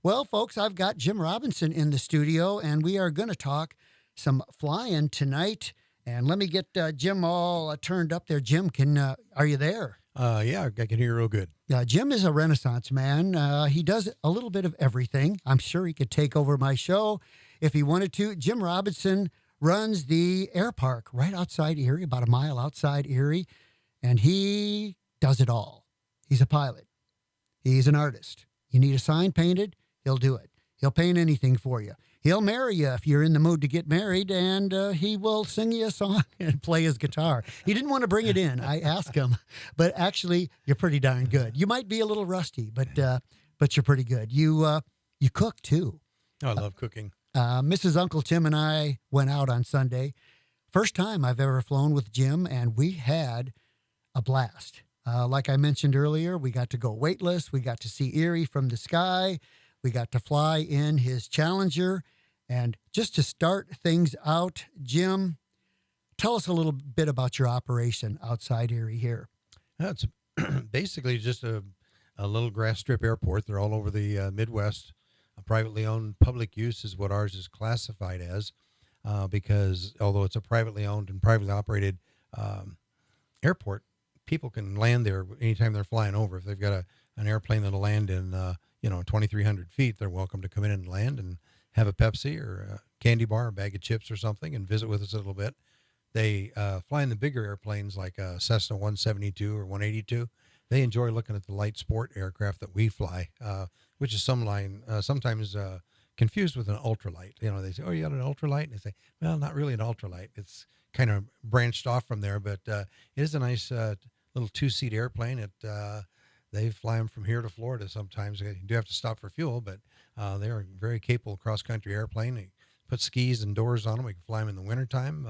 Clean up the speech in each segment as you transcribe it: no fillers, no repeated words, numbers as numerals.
Well, folks, I've got Jim Robinson in the studio, and we are going to talk some flying tonight. And let me get Jim all turned up there. Jim, are you there? Yeah, I can hear you real good. Jim is a Renaissance man. He does a little bit of everything. I'm sure he could take over my show if he wanted to. Jim Robinson runs the AirPark right outside Erie, about a mile outside Erie, and he does it all. He's a pilot. He's an artist. You need a sign painted, he'll do it. He'll paint anything for you. He'll marry you if you're in the mood to get married, and he will sing you a song and play his guitar. He didn't want to bring it in. I asked him, but actually, you're pretty darn good. You might be a little rusty, but you're pretty good. You cook too. Oh, I love cooking. Mrs. Uncle Tim and I went out on Sunday. First time I've ever flown with Jim, and we had a blast. Like I mentioned earlier, we got to go weightless. We got to see Erie from the sky. We got to fly in his Challenger. And just to start things out, Jim, tell us a little bit about your operation outside Erie here. It's basically just a little grass strip airport. They're all over the Midwest. A privately owned public use is what ours is classified as, because although it's a privately owned and privately operated airport, people can land there anytime they're flying over. If they've got an airplane that'll land in 2,300 feet, they're welcome to come in and land and have a Pepsi or a candy bar, a bag of chips or something, and visit with us a little bit. They fly in the bigger airplanes like a Cessna 172 or 182. They enjoy looking at the light sport aircraft that we fly, which is sometimes confused with an ultralight. They say, "Oh, you got an ultralight?" And they say, "Well, not really an ultralight. It's kind of branched off from there, but it is a nice little two-seat airplane. They fly them from here to Florida sometimes. You do have to stop for fuel, but they are a very capable cross-country airplane. They put skis and doors on them. We can fly them in the wintertime.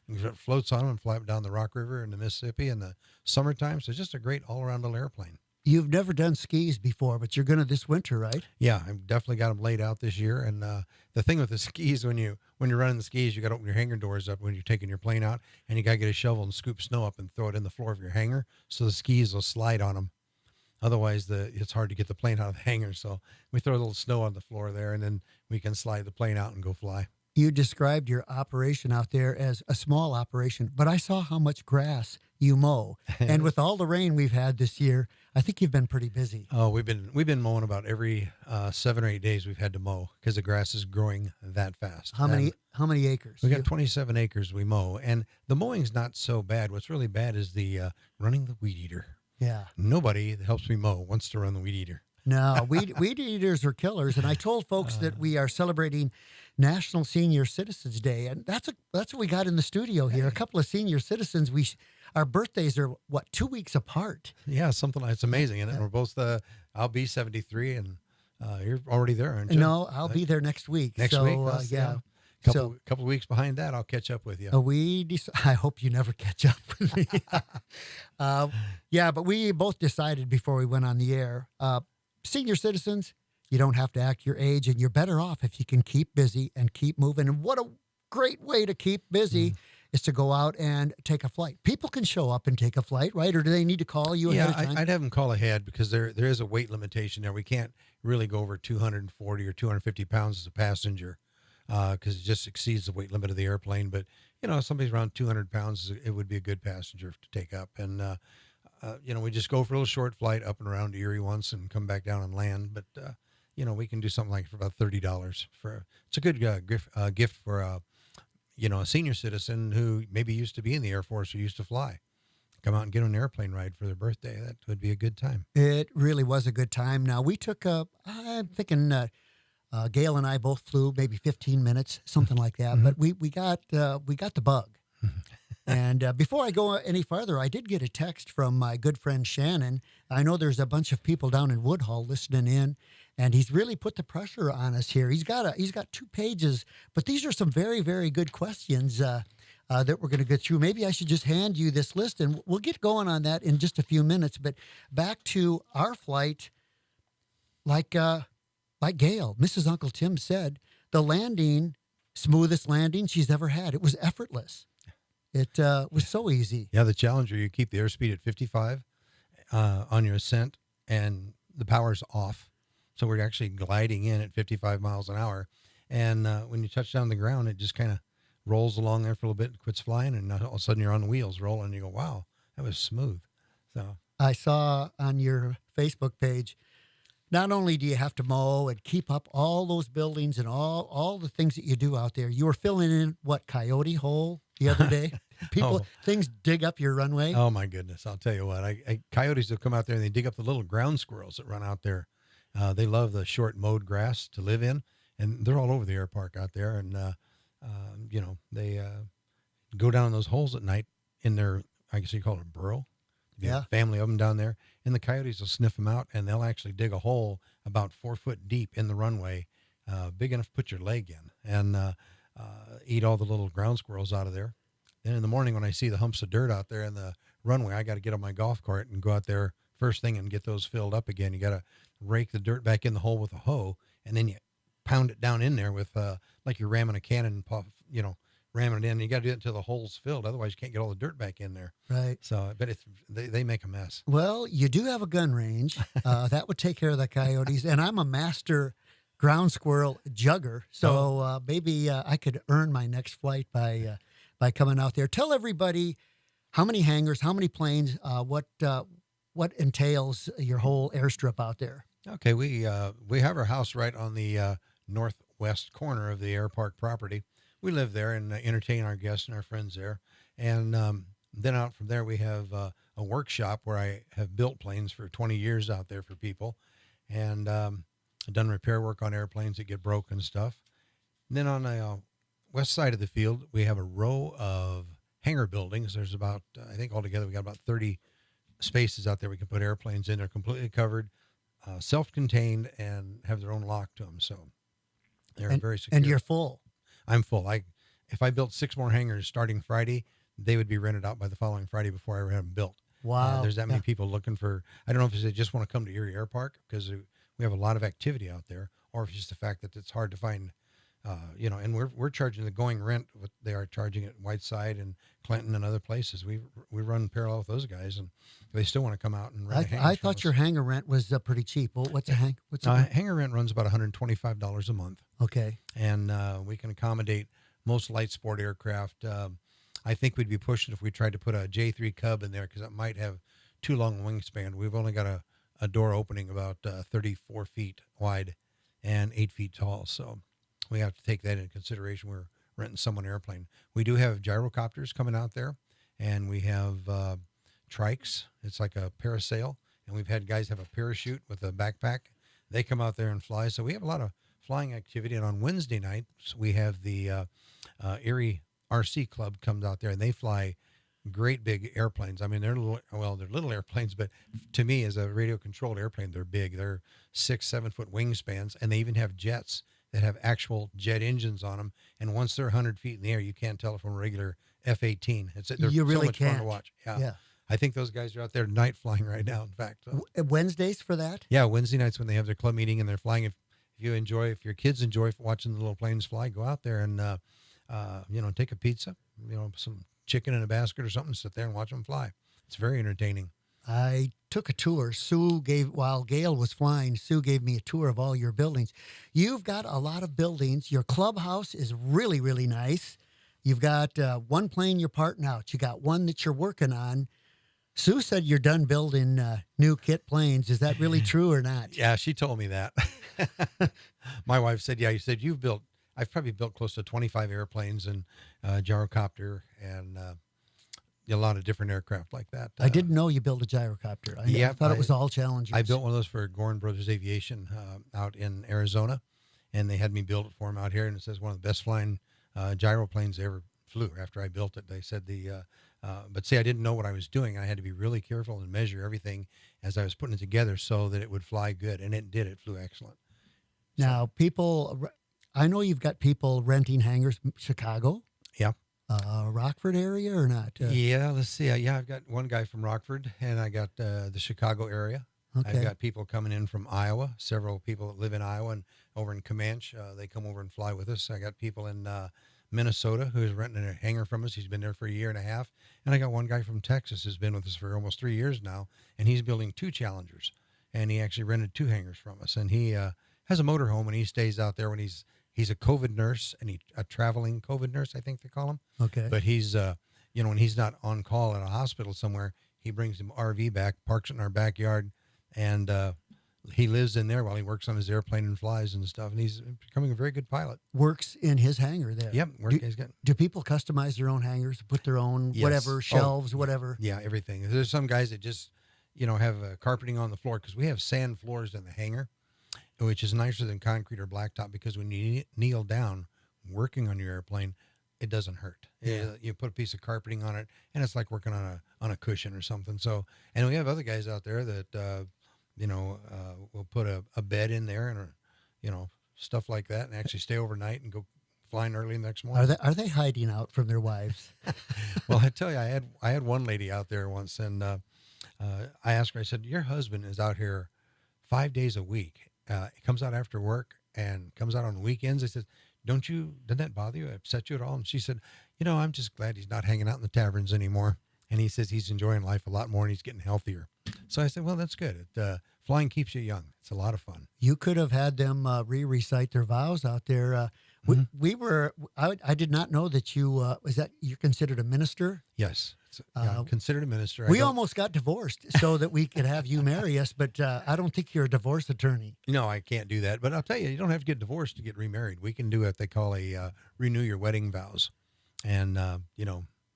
You can put floats on them and fly them down the Rock River in the Mississippi in the summertime. So it's just a great all-around little airplane. You've never done skis before, but you're going to this winter, right? Yeah, I've definitely got them laid out this year. And the thing with the skis, when you're running the skis, you got to open your hangar doors up when you're taking your plane out, and you got to get a shovel and scoop snow up and throw it in the floor of your hangar so the skis will slide on them. Otherwise, it's hard to get the plane out of the hangar. So we throw a little snow on the floor there, and then we can slide the plane out and go fly. You described your operation out there as a small operation, but I saw how much grass you mow. And with all the rain we've had this year, I think you've been pretty busy. Oh, we've been mowing about every 7 or 8 days. We've had to mow because the grass is growing that fast. How many acres? We got 27 acres we mow, and the mowing's not so bad. What's really bad is the running the weed eater. Yeah. Nobody that helps me mow wants to run the weed eater. No, weed eaters are killers. And I told folks that we are celebrating National Senior Citizens Day, and that's what we got in the studio here. A couple of senior citizens. Our birthdays are 2 weeks apart. Yeah, something like it's amazing, isn't it? We're both I'll be 73, and you're already there, aren't you? No, I'll be there next week. Next week, yeah. Couple of weeks behind that, I'll catch up with you. I hope you never catch up with me. But we both decided before we went on the air, senior citizens, you don't have to act your age, and you're better off if you can keep busy and keep moving. And what a great way to keep busy is to go out and take a flight. People can show up and take a flight, right? Or do they need to call you ahead of time? I'd have them call ahead because there is a weight limitation there. We can't really go over 240 or 250 pounds as a passenger because it just exceeds the weight limit of the airplane. But, if somebody's around 200 pounds, it would be a good passenger to take up. And, we just go for a little short flight up and around Erie once and come back down and land. But, we can do something like for about $30. It's a good gift for a senior citizen who maybe used to be in the Air Force or used to fly. Come out and get on an airplane ride for their birthday. That would be a good time. It really was a good time. Now, we took I'm thinking Gail and I both flew maybe 15 minutes, something like that. Mm-hmm. But we got the bug. And before I go any farther, I did get a text from my good friend Shannon. I know there's a bunch of people down in Woodhull listening in, and he's really put the pressure on us here. He's got 2 pages, but these are some very, very good questions that we're going to go through. Maybe I should just hand you this list, and we'll get going on that in just a few minutes. But back to our flight, like Gail, Mrs. Uncle Tim said, the landing, smoothest landing she's ever had. It was effortless. It was so easy. Yeah, the Challenger, you keep the airspeed at 55 on your ascent, and the power's off. So we're actually gliding in at 55 miles an hour. And when you touch down the ground, it just kind of rolls along there for a little bit, quits flying, and all of a sudden you're on the wheels rolling. And you go, wow, that was smooth. So I saw on your Facebook page, not only do you have to mow and keep up all those buildings and all the things that you do out there, you were filling in what, Coyote Hole the other day? Things dig up your runway. Oh my goodness! I'll tell you what. Coyotes will come out there and they dig up the little ground squirrels that run out there. They love the short mowed grass to live in, and they're all over the AirPark out there. And they go down those holes at night in their, I guess you call it a burrow. Yeah. Family of them down there, and the coyotes will sniff them out, and they'll actually dig a hole about 4 foot deep in the runway, big enough to put your leg in, and eat all the little ground squirrels out of there. Then in the morning when I see the humps of dirt out there in the runway, I got to get on my golf cart and go out there first thing and get those filled up again. You got to rake the dirt back in the hole with a hoe, and then you pound it down in there with like you're ramming a cannon, ramming it in. You got to do it until the hole's filled. Otherwise, you can't get all the dirt back in there. Right. So, but they make a mess. Well, you do have a gun range. That would take care of the coyotes. And I'm a master ground squirrel jugger. So maybe I could earn my next flight by coming out there. Tell everybody how many hangars, how many planes, what entails your whole airstrip out there. Okay, we have our house right on the northwest corner of the AirPark property. We live there and entertain our guests and our friends there. And then out from there, we have a workshop where I have built planes for 20 years out there for people. And I've done repair work on airplanes that get broken and stuff. And then on the west side of the field, we have a row of hangar buildings. There's about, I think altogether, we got about 30 spaces out there we can put airplanes in. They're completely covered, self-contained, and have their own lock to them. So they're very secure. And you're full. I'm full. If I built 6 more hangars starting Friday, they would be rented out by the following Friday before I ever have them built. Wow. There's that many people looking for, I don't know if they just want to come to Erie AirPark because we have a lot of activity out there, or if it's just the fact that it's hard to find, and we're charging the going rent what they are charging at Whiteside and Clinton and other places. We run parallel with those guys, and they still want to come out and rent a hangar. I thought your hangar rent was pretty cheap. Well, what's a hangar? Hangar rent runs about $125 a month. Okay. And we can accommodate most light sport aircraft. I think we'd be pushing if we tried to put a J3 Cub in there because it might have too long a wingspan. We've only got a door opening about 34 feet wide and 8 feet tall. So we have to take that into consideration. We're renting someone an airplane. We do have gyrocopters coming out there, and we have trikes. It's like a parasail, and we've had guys have a parachute with a backpack. They come out there and fly. So we have a lot of flying activity. And on Wednesday nights, we have the Erie RC Club comes out there, and they fly great big airplanes. I mean, they're little airplanes, but to me, as a radio-controlled airplane, they're big. They're 6-7 foot wingspans, and they even have jets that have actual jet engines on them. And once they're 100 feet in the air, you can't tell it from a regular F-18. They're you really so much fun to watch. Yeah. I think those guys are out there night flying right now, in fact. Wednesdays for that? Yeah, Wednesday nights when they have their club meeting and they're flying. If your kids enjoy watching the little planes fly, go out there and, take a pizza, some chicken in a basket or something, sit there and watch them fly. It's very entertaining. I took a tour. While Gail was flying, Sue gave me a tour of all your buildings. You've got a lot of buildings. Your clubhouse is really, really nice. You've got one plane you're parting out. You got one that you're working on. Sue said you're done building new kit planes. Is that really true or not? Yeah, she told me that. My wife said, yeah, you said I've probably built close to 25 airplanes and gyrocopter and a lot of different aircraft like that. I didn't know you built a gyrocopter. I thought it was all Challengers. I built one of those for Gorin Brothers Aviation out in Arizona, and they had me build it for them out here, and it says one of the best flying gyroplanes they ever flew after I built it. They said but see, I didn't know what I was doing. I had to be really careful and measure everything as I was putting it together so that it would fly good, and it did. It flew excellent. Now, I know you've got people renting hangars, Chicago. Yeah. Rockford area or not? Yeah, let's see. I've got one guy from Rockford, and I got the Chicago area. Okay. I've got people coming in from Iowa, several people that live in Iowa and over in Comanche. They come over and fly with us. I got people in Minnesota who's renting a hangar from us. He's been there for 1.5 years. And I got one guy from Texas who's been with us for almost 3 years now, and he's building 2 Challengers. and he actually rented 2 hangars from us. And he has a motorhome, and he stays out there when he's a COVID nurse, and a traveling COVID nurse, I think they call him. Okay. But he's when he's not on call at a hospital somewhere, he brings him RV back, parks it in our backyard, and he lives in there while he works on his airplane and flies and stuff. And he's becoming a very good pilot. Works in his hangar there. Yep. Do people customize their own hangars, put their own Yes. whatever, shelves, whatever? Yeah, everything. There's some guys that just, have carpeting on the floor, because we have sand floors in the hangar, which is nicer than concrete or blacktop, because when you kneel down working on your airplane, it doesn't hurt. Yeah. You put a piece of carpeting on it, and it's like working on a cushion or something. So, and we have other guys out there that, will put a bed in there and, stuff like that, and actually stay overnight and go flying early the next morning. Are they hiding out from their wives? Well, I tell you, I had one lady out there once, and I asked her, I said, your husband is out here 5 days a week. He comes out after work and comes out on weekends. I said, doesn't that bother you? Upset you at all? And she said, I'm just glad he's not hanging out in the taverns anymore. And he says he's enjoying life a lot more and he's getting healthier. So I said, well, that's good. Flying keeps you young. It's a lot of fun. You could have had them recite their vows out there. I did not know that you're considered a minister? Yes. I'm considered a minister. We almost got divorced so that we could have you marry us, but I don't think you're a divorce attorney. No, I can't do that. But I'll tell you, you don't have to get divorced to get remarried. We can do what they call a renew your wedding vows. And,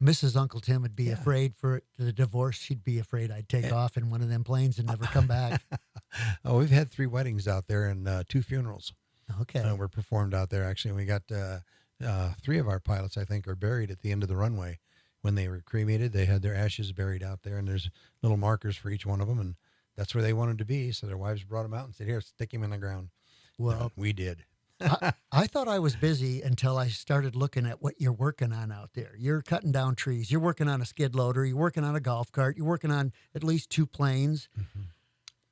Mrs. Uncle Tim would be afraid for the divorce. She'd be afraid I'd take off in one of them planes and never come back. Oh, we've had 3 weddings out there and 2 funerals. Okay. Were performed out there, actually. And we got 3 of our pilots, I think, are buried at the end of the runway. When they were cremated, they had their ashes buried out there, and there's little markers for each one of them, and that's where they wanted to be. So their wives brought them out and said, here, stick him in the ground. Well, we did. I thought I was busy until I started looking at what you're working on out there. You're cutting down trees. You're working on a skid loader. You're working on a golf cart. You're working on at least 2 planes. Mm-hmm.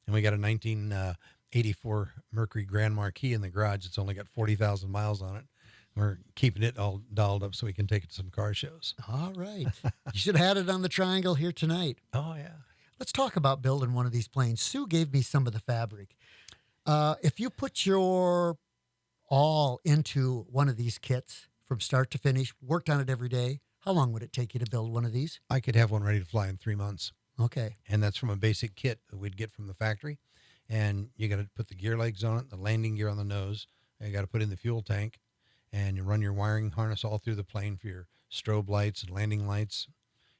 And we got a 1984 Mercury Grand Marquis in the garage. It's only got 40,000 miles on it. We're keeping it all dolled up so we can take it to some car shows. All right. You should have had it on the Triangle here tonight. Oh, yeah. Let's talk about building one of these planes. Sue gave me some of the fabric. If you put your all into one of these kits from start to finish, worked on it every day, how long would it take you to build one of these? I could have one ready to fly in 3 months. Okay. And that's from a basic kit that we'd get from the factory. And you got to put the gear legs on it, the landing gear on the nose. And you got to put in the fuel tank. And you run your wiring harness all through the plane for your strobe lights and landing lights,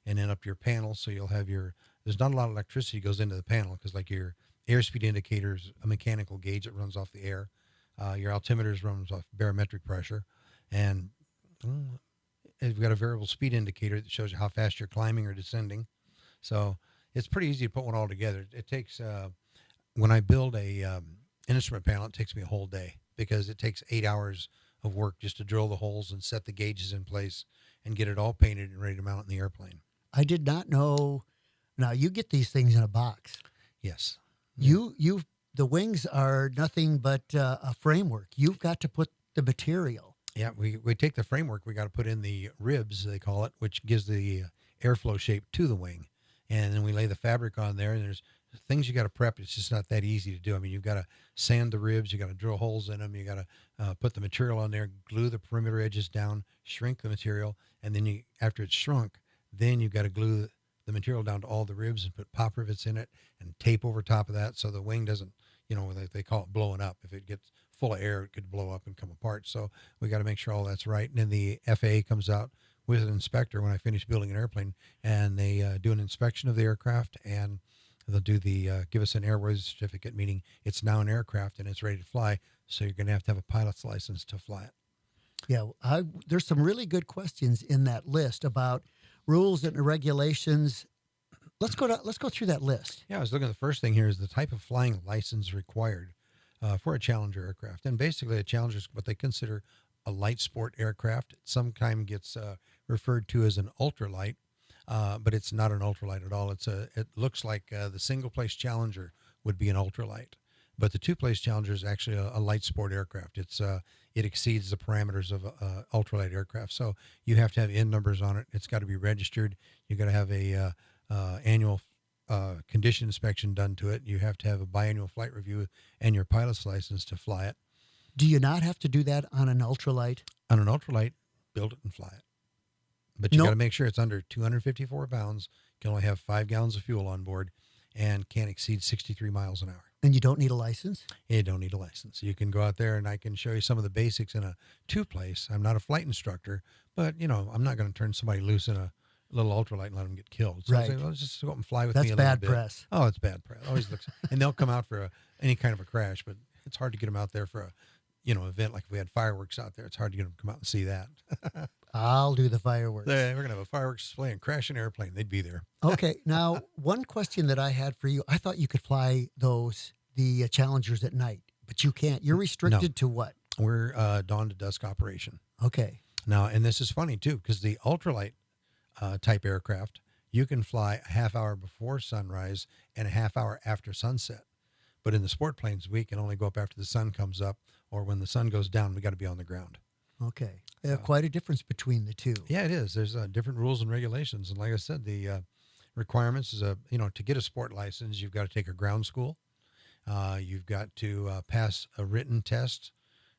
and then up your panel. So you'll have there's not a lot of electricity goes into the panel, because like your airspeed indicator is a mechanical gauge that runs off the air. Your altimeters runs off barometric pressure. And we've got a variable speed indicator that shows you how fast you're climbing or descending. So it's pretty easy to put one all together. It takes, when I build a instrument panel, it takes me a whole day, because it takes 8 hours of work just to drill the holes and set the gauges in place and get it all painted and ready to mount in the airplane. I did not know. Now, you get these things in a box. Yes. The wings are nothing but a framework. You've got to put the material. Yeah, we take the framework, we got to put in the ribs, they call it, which gives the airflow shape to the wing. And then we lay the fabric on there, and there's things you got to prep. It's just not that easy to do. I mean, you've got to sand the ribs, you got to drill holes in them, you got to put the material on there, glue the perimeter edges down, shrink the material, and then after it's shrunk, then you've got to glue the material down to all the ribs and put pop rivets in it and tape over top of that so the wing doesn't, they call it blowing up. If it gets full of air, it could blow up and come apart. So we got to make sure all that's right. And then the FAA comes out with an inspector when I finish building an airplane, and they do an inspection of the aircraft, and they'll do give us an airworthiness certificate, meaning it's now an aircraft and it's ready to fly. So you're going to have a pilot's license to fly it. Yeah, there's some really good questions in that list about rules and regulations. Let's go through that list. Yeah, I was looking at the first thing here is the type of flying license required for a Challenger aircraft. And basically a Challenger is what they consider a light sport aircraft. It sometimes gets referred to as an ultralight. But it's not an ultralight at all. It looks like the single-place Challenger would be an ultralight, but the two-place Challenger is actually a light sport aircraft. It exceeds the parameters of a ultralight aircraft. So you have to have N numbers on it. It's got to be registered. You got to have a annual condition inspection done to it. You have to have a biannual flight review and your pilot's license to fly it. Do you not have to do that on an ultralight? On an ultralight, build it and fly it. But you No. got to make sure it's under 254 pounds, can only have 5 gallons of fuel on board, and can't exceed 63 miles an hour. And you don't need a license? You don't need a license. You can go out there and I can show you some of the basics in a 2-place. I'm not a flight instructor, but, I'm not going to turn somebody loose in a little ultralight and let them get killed. So I say, well, let's just go up and fly with That's me a little bad bit. press. Oh, it's bad press. Always looks, and they'll come out for any kind of a crash, but it's hard to get them out there for a, event like if we had fireworks out there. It's hard to get them to come out and see that. I'll do the fireworks. We're going to have a fireworks display and crash an airplane. They'd be there. Okay. Now, one question that I had for you, I thought you could fly the Challengers at night, but you can't. You're restricted to what? We're dawn to dusk operation. Okay. Now, and this is funny too, because the ultralight type aircraft, you can fly a half hour before sunrise and a half hour after sunset. But in the sport planes, we can only go up after the sun comes up, or when the sun goes down, we got to be on the ground. Okay. Quite a difference between the two. Yeah, it is. There's different rules and regulations. And like I said, the requirements is to get a sport license, you've got to take a ground school. You've got to pass a written test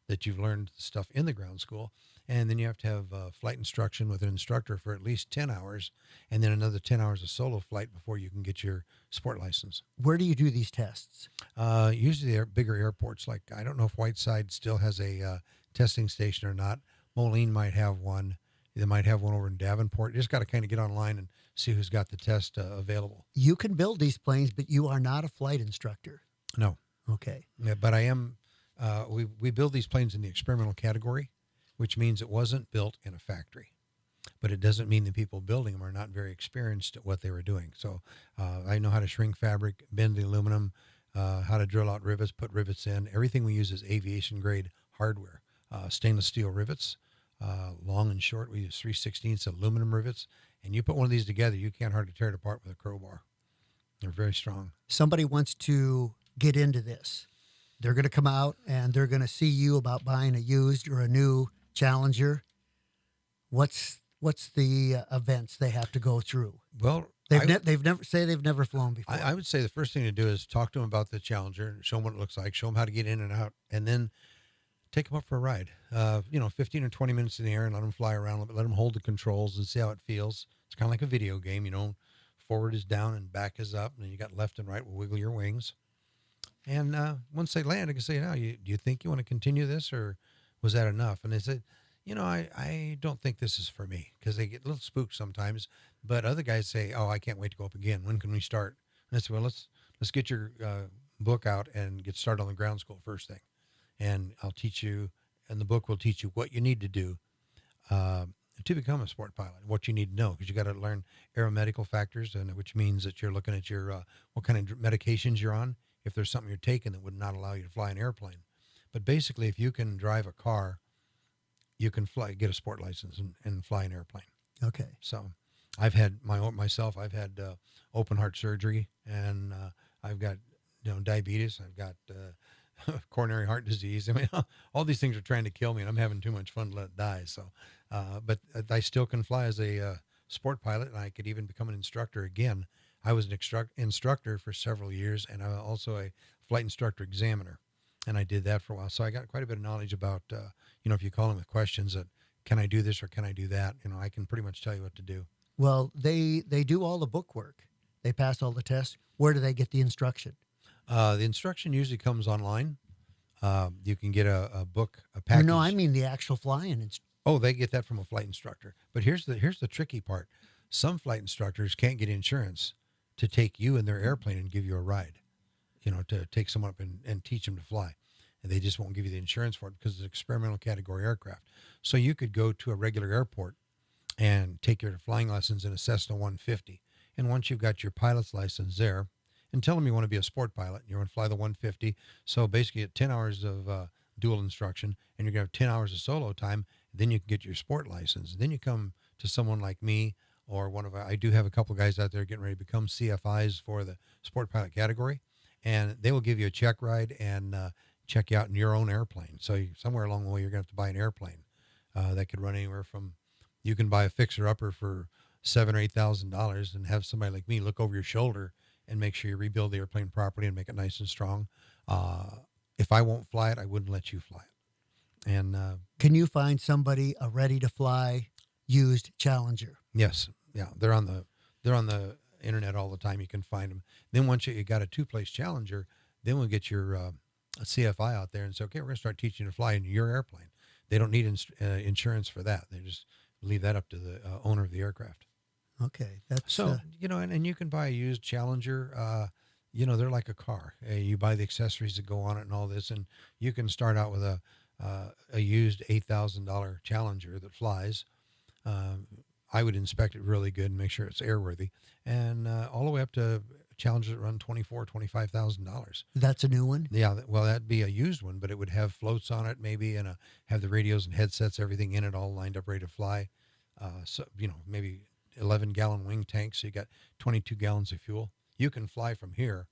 that you've learned stuff in the ground school. And then you have to have flight instruction with an instructor for at least 10 hours, and then another 10 hours of solo flight before you can get your sport license. Where do you do these tests? Usually they're bigger airports. Like, I don't know if Whiteside still has a testing station or not. Moline might have one. They might have one over in Davenport. You just got to kind of get online and see who's got the test available. You can build these planes, but you are not a flight instructor. No. Okay. Yeah, but I am. We build these planes in the experimental category, which means it wasn't built in a factory. But it doesn't mean the people building them are not very experienced at what they were doing. So I know how to shrink fabric, bend the aluminum, how to drill out rivets, put rivets in. Everything we use is aviation grade hardware. Stainless steel rivets, long and short. We use 3/16 aluminum rivets. And you put one of these together, you can't hardly tear it apart with a crowbar. They're very strong. Somebody wants to get into this. They're going to come out and they're going to see you about buying a used or a new Challenger. What's the events they have to go through? Well, they've never flown before. I would say the first thing to do is talk to them about the Challenger, show them what it looks like, show them how to get in and out, and then take them up for a ride. 15 or 20 minutes in the air and let them fly around a little bit, let them hold the controls and see how it feels. It's kind of like a video game, forward is down and back is up, and then you got left and right will wiggle your wings. And once they land, I can say, do you think you want to continue this, or was that enough? And they said, I don't think this is for me, because they get a little spooked sometimes. But other guys say, oh, I can't wait to go up again. When can we start? And I said, well, let's get your book out and get started on the ground school first thing. And I'll teach you, and the book will teach you what you need to do to become a sport pilot, what you need to know, because you got to learn aeromedical factors, and which means that you're looking at your what kind of medications you're on, if there's something you're taking that would not allow you to fly an airplane. But basically, if you can drive a car, you can get a sport license and fly an airplane. Okay. So I've had I've had open heart surgery, and I've got diabetes. I've got coronary heart disease. I mean, all these things are trying to kill me, and I'm having too much fun to let it die. So, but I still can fly as a sport pilot, and I could even become an instructor again. I was an instructor for several years, and I'm also a flight instructor examiner, and I did that for a while. So I got quite a bit of knowledge about, if you call them with questions that, can I do this or can I do that? I can pretty much tell you what to do. Well, they do all the book work. They pass all the tests. Where do they get the instruction? The instruction usually comes online. You can get a book, a package. No, I mean the actual flying. Oh, they get that from a flight instructor. But here's the tricky part. Some flight instructors can't get insurance to take you in their airplane and give you a ride, to take someone up and teach them to fly. And they just won't give you the insurance for it because it's experimental category aircraft. So you could go to a regular airport and take your flying lessons in a Cessna 150. And once you've got your pilot's license there, and tell them you want to be a sport pilot, you want to fly the 150. So basically at 10 hours of dual instruction, and you're going to have 10 hours of solo time, then you can get your sport license. Then you come to someone like me, or I do have a couple of guys out there getting ready to become CFIs for the sport pilot category, and they will give you a check ride and check you out in your own airplane. So somewhere along the way, you're going to have to buy an airplane that could run anywhere from, you can buy a fixer-upper for $7,000 or $8,000 and have somebody like me look over your shoulder and make sure you rebuild the airplane properly and make it nice and strong. If I won't fly it, I wouldn't let you fly it. And Can you find somebody a ready to fly used Challenger? yes, yeah, they're on the internet all the time. You can find them. Then once you got a 2-place Challenger, then we'll get your a CFI out there and say, okay, we're going to start teaching you to fly in your airplane. They don't need insurance for that. They just leave that up to the owner of the aircraft. Okay, that's So, and you can buy a used Challenger. They're like a car. You buy the accessories that go on it and all this, and you can start out with a used $8,000 Challenger that flies. I would inspect it really good and make sure it's airworthy, and all the way up to Challengers that run $25,000. That's a new one. Yeah, well, that'd be a used one, but it would have floats on it, maybe, and have the radios and headsets, everything in it, all lined up, ready to fly. Maybe 11-gallon wing tank, so you got 22 gallons of fuel. You can fly from here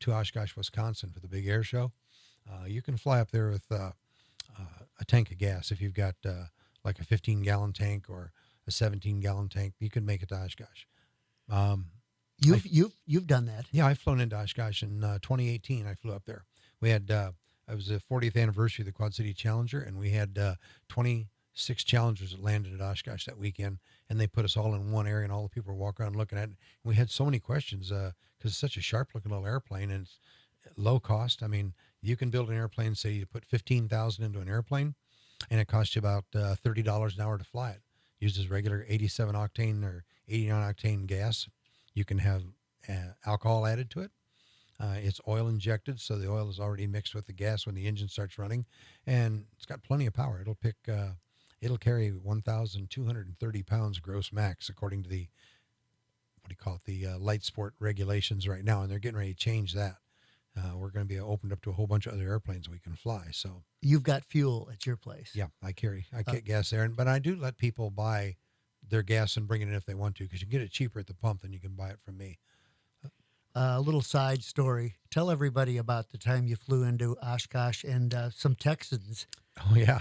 to Oshkosh, Wisconsin for the big air show. You can fly up there with a tank of gas. If you've got like a 15-gallon tank or a 17-gallon tank, you can make it to Oshkosh. You've done that. Yeah, I've flown into Oshkosh in 2018. I flew up there. We had it was the 40th anniversary of the Quad City Challenger, and we had 26 Challengers that landed at Oshkosh that weekend, and they put us all in one area, and all the people were walking around looking at it. And we had so many questions because it's such a sharp-looking little airplane, and it's low cost. I mean, you can build an airplane, say you put $15,000 into an airplane, and it costs you about $30 an hour to fly it. Uses regular 87 octane or 89 octane gas. You can have alcohol added to it. It's oil injected, so the oil is already mixed with the gas when the engine starts running, and it's got plenty of power. It'll carry 1,230 pounds gross max, according to the light sport regulations right now, and they're getting ready to change that. We're going to be opened up to a whole bunch of other airplanes we can fly. So you've got fuel at your place. Yeah, I get gas there, but I do let people buy their gas and bring it in if they want to, because you can get it cheaper at the pump than you can buy it from me. A little side story. Tell everybody about the time you flew into Oshkosh and some Texans. Oh, yeah.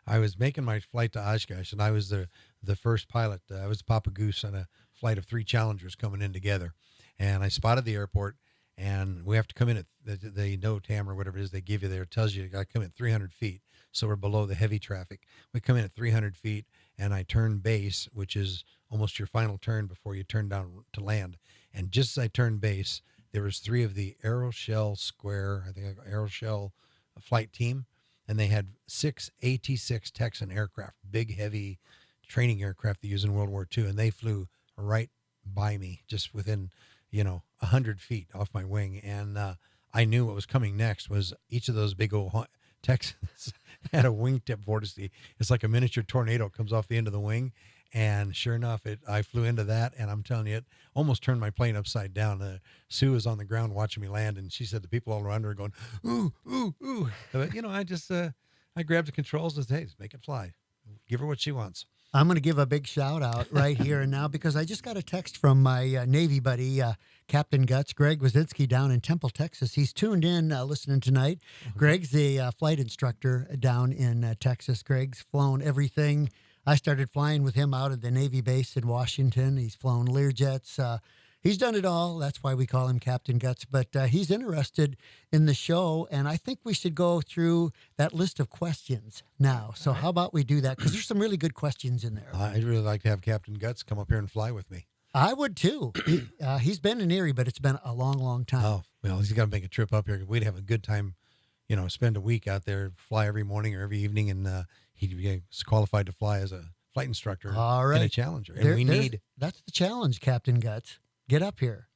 I was making my flight to Oshkosh, and I was the first pilot. I was Papa Goose on a flight of 3 Challengers coming in together. And I spotted the airport, and we have to come in at the NOTAM or whatever it is they give you there. It tells you got to come in at 300 feet. So we're below the heavy traffic. We come in at 300 feet, and I turn base, which is almost your final turn before you turn down to land. And just as I turned base, there was 3 of the Aeroshell flight team, and they had 6 AT-6 Texan aircraft, big, heavy training aircraft they use in World War II, and they flew right by me, just within 100 feet off my wing. And I knew what was coming next was each of those big old Texans had a wingtip vortex. It's like a miniature tornado comes off the end of the wing. And sure enough, I flew into that, and I'm telling you, it almost turned my plane upside down. Sue was on the ground watching me land, and she said the people all around her are going, ooh, ooh, ooh. But, I just, I grabbed the controls and said, hey, make it fly. Give her what she wants. I'm going to give a big shout out right here and now, because I just got a text from my Navy buddy, Captain Guts, Greg Wazinski, down in Temple, Texas. He's tuned in listening tonight. Mm-hmm. Greg's the flight instructor down in Texas. Greg's flown everything. I started flying with him out at the Navy base in Washington. He's flown Learjets. He's done it all. That's why we call him Captain Guts. But he's interested in the show, and I think we should go through that list of questions now. So how about we do that? Because there's some really good questions in there. I'd really like to have Captain Guts come up here and fly with me. I would, too. He's been in Erie, but it's been a long, long time. Oh, well, he's got to make a trip up here. We'd have a good time, spend a week out there, fly every morning or every evening, and he'd be qualified to fly as a flight instructor all right. in a Challenger. And that's the challenge, Captain Guts. Get up here.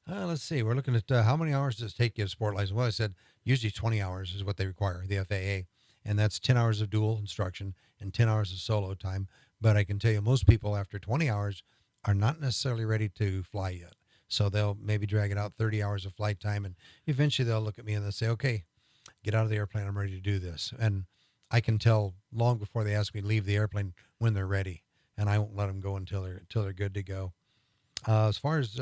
Let's see. We're looking at how many hours does it take to get a sport license? Well, I said usually 20 hours is what they require, the FAA. And that's 10 hours of dual instruction and 10 hours of solo time. But I can tell you most people after 20 hours are not necessarily ready to fly yet. So they'll maybe drag it out 30 hours of flight time. And eventually they'll look at me and they'll say, okay, get out of the airplane. I'm ready to do this. And I can tell long before they ask me to leave the airplane when they're ready. And I won't let them go until they're good to go. As far as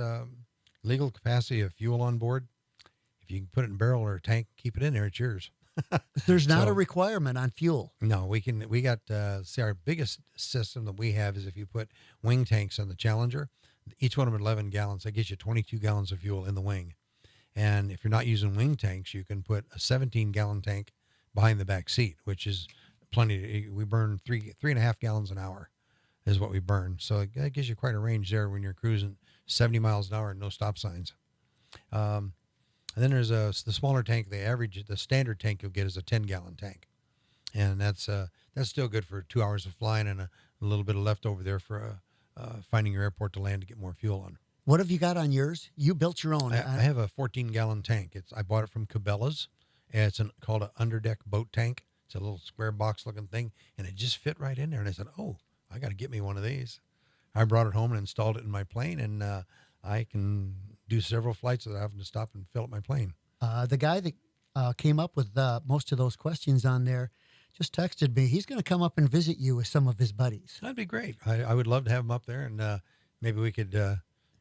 legal capacity of fuel on board, if you can put it in a barrel or a tank, keep it in there, it's yours. There's not a requirement on fuel. No, we got our biggest system that we have is if you put wing tanks on the Challenger, Each one of them 11 gallons. That gives you 22 gallons of fuel in the wing. And if you're not using wing tanks, you can put a 17-gallon tank behind the back seat, which is plenty. We burn 3.5 gallons an hour is what we burn. So that gives you quite a range there when you're cruising 70 miles an hour and no stop signs. And then there's the smaller tank. The standard tank you'll get is a 10-gallon tank. And that's still good for 2 hours of flying and a little bit of leftover there for finding your airport to land to get more fuel on. What have you got on yours? You built your own. I have a 14-gallon tank. I bought it from Cabela's. And it's called an underdeck boat tank. It's a little square box looking thing, and it just fit right in there. And I said, oh, I got to get me one of these. I brought it home and installed it in my plane, and I can do several flights without having to stop and fill up my plane. The guy that came up with most of those questions on there just texted me. He's going to come up and visit you with some of his buddies. That'd be great. I would love to have him up there, and maybe we could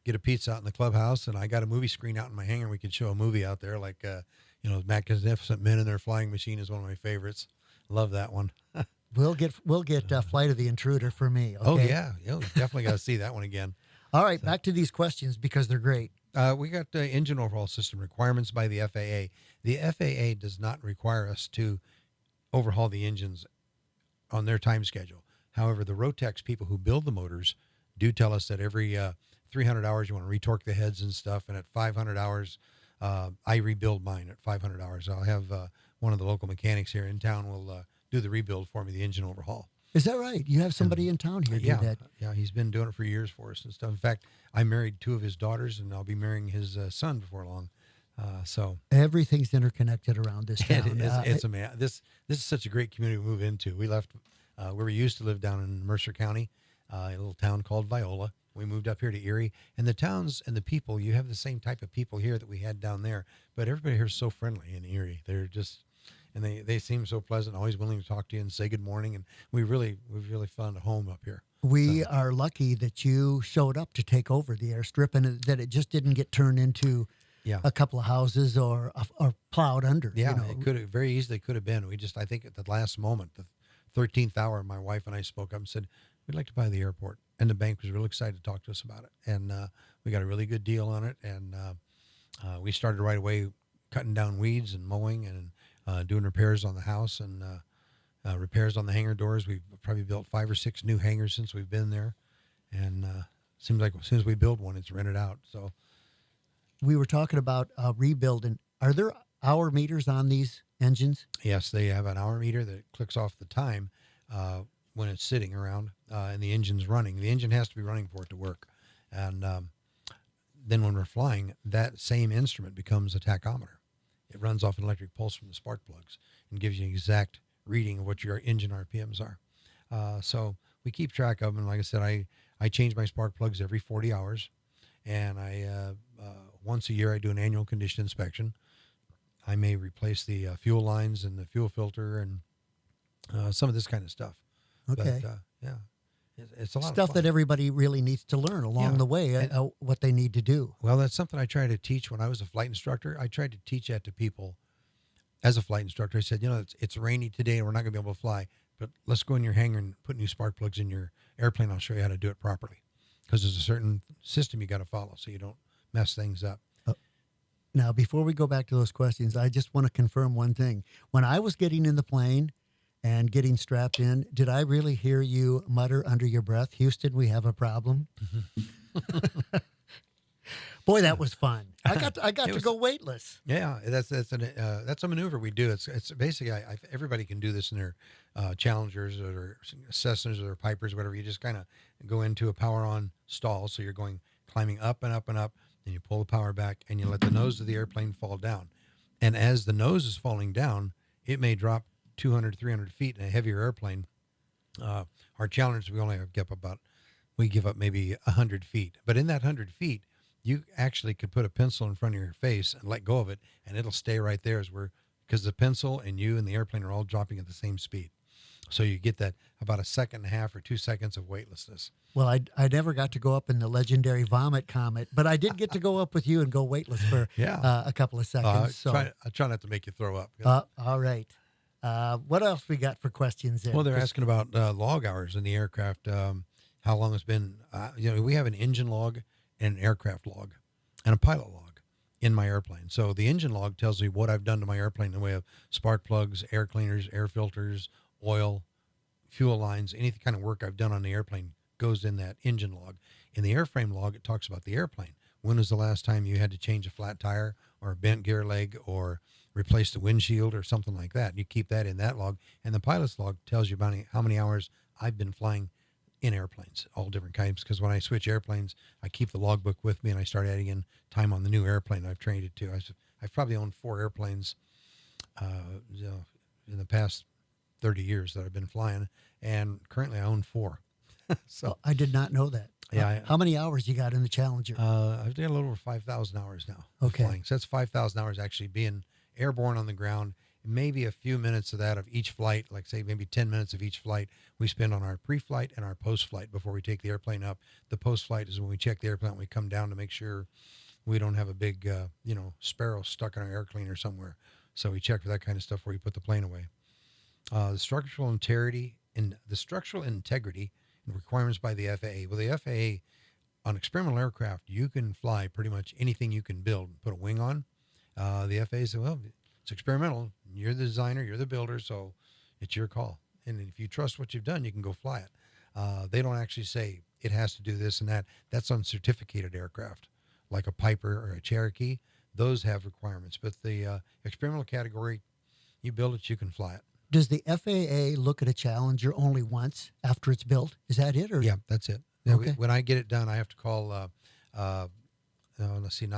get a pizza out in the clubhouse, and I got a movie screen out in my hangar. We could show a movie out there, like Magnificent Men and Their Flying Machine is one of my favorites. Love that one. We'll get Flight of the Intruder for me. Okay? Oh yeah, definitely got to see that one again. All right, back to these questions because they're great. We got engine overhaul system requirements by the FAA. The FAA does not require us to overhaul the engines on their time schedule. However, the Rotex people who build the motors do tell us that every 300 hours you want to retorque the heads and stuff, and at 500 hours, I rebuild mine at 500 hours. I'll have one of the local mechanics here in town will do the rebuild for me, the engine overhaul. Is that right? You have somebody in town here do that? Yeah, he's been doing it for years for us and stuff. In fact, I married two of his daughters, and I'll be marrying his son before long. So everything's interconnected around this town. It's amazing. This is such a great community to move into. We left where we used to live down in Mercer County, a little town called Viola. We moved up here to Erie, and the towns and the people, you have the same type of people here that we had down there, but everybody here is so friendly in Erie. They're just, and they seem so pleasant, always willing to talk to you and say good morning, and we've really found a home up here. We are lucky that you showed up to take over the airstrip and that it just didn't get turned into a couple of houses or plowed under. Yeah, it could have very easily could have been. I think at the last moment, the 13th hour, my wife and I spoke up and said, we'd like to buy the airport. And the bank was really excited to talk to us about it. And we got a really good deal on it. And we started right away cutting down weeds and mowing and doing repairs on the house and repairs on the hangar doors. We've probably built 5 or 6 new hangars since we've been there. And seems like as soon as we build one, it's rented out. So we were talking about rebuilding. Are there hour meters on these engines? Yes, they have an hour meter that clicks off the time when it's sitting around and the engine's running. The engine has to be running for it to work. And then when we're flying, that same instrument becomes a tachometer. It runs off an electric pulse from the spark plugs and gives you an exact reading of what your engine RPMs are. So we keep track of them. Like I said, I change my spark plugs every 40 hours. And once a year, I do an annual condition inspection. I may replace the fuel lines and the fuel filter and some of this kind of stuff. Okay. But, it's a lot of stuff fun. that everybody really needs to learn along the way, what they need to do. Well, that's something I tried to teach when I was a flight instructor. I tried to teach that to people as a flight instructor. I said, it's rainy today and we're not going to be able to fly, but let's go in your hangar and put new spark plugs in your airplane. I'll show you how to do it properly because there's a certain system you got to follow so you don't mess things up. Now, before we go back to those questions, I just want to confirm one thing. When I was getting in the plane and getting strapped in, did I really hear you mutter under your breath, Houston, we have a problem? Boy, that was fun. I got to go weightless. Yeah, that's a maneuver we do. It's basically everybody can do this in their Challengers or Cessnas or Pipers, whatever. You just kind of go into a power on stall, so you're climbing up and up and up, and you pull the power back, and you let the nose of the airplane fall down. And as the nose is falling down, it may drop 200, 300 feet in a heavier airplane. Our Challengers, we give up maybe 100 feet. But in that 100 feet, you actually could put a pencil in front of your face and let go of it, and it'll stay right there because the pencil and you and the airplane are all dropping at the same speed. So you get that about 1.5 seconds or 2 seconds of weightlessness. Well, I never got to go up in the legendary Vomit Comet, but I did get to go up with you and go weightless for a couple of seconds. I try not to make you throw up. All right. What else we got for questions there? Well, they're asking about log hours in the aircraft, how long it's been. We have an engine log an aircraft log and a pilot log in my airplane. So the engine log tells me what I've done to my airplane in the way of spark plugs, air cleaners, air filters, oil, fuel lines, any kind of work I've done on the airplane goes in that engine log. In the airframe log, it talks about the airplane. When was the last time you had to change a flat tire or a bent gear leg or replace the windshield or something like that? You keep that in that log. And the pilot's log tells you about how many hours I've been flying in airplanes, all different kinds. Because when I switch airplanes, I keep the logbook with me and I start adding in time on the new airplane I've trained it to. I've probably owned 4 airplanes in the past 30 years that I've been flying, and currently I own 4. So I did not know that. Yeah. How many hours you got in the Challenger? I've got a little over 5,000 hours now of flying. So that's 5,000 hours actually being airborne on the ground. Maybe a few minutes of that of each flight, like say maybe 10 minutes of each flight, we spend on our pre-flight and our post-flight before we take the airplane up. The post-flight is when we check the airplane, we come down to make sure we don't have a big, sparrow stuck in our air cleaner somewhere. So we check for that kind of stuff before we put the plane away. The structural integrity and requirements by the FAA. Well, the FAA on experimental aircraft, you can fly pretty much anything you can build, put a wing on. The FAA said, well, it's experimental. You're the designer, you're the builder, so it's your call. And if you trust what you've done, you can go fly it. They don't actually say it has to do this and that. That's on certificated aircraft, like a Piper or a Cherokee. Those have requirements. But the experimental category, you build it, you can fly it. Does the FAA look at a Challenger only once after it's built? Is that it? Or? Yeah, that's it. Okay. When I get it done, I have to call, not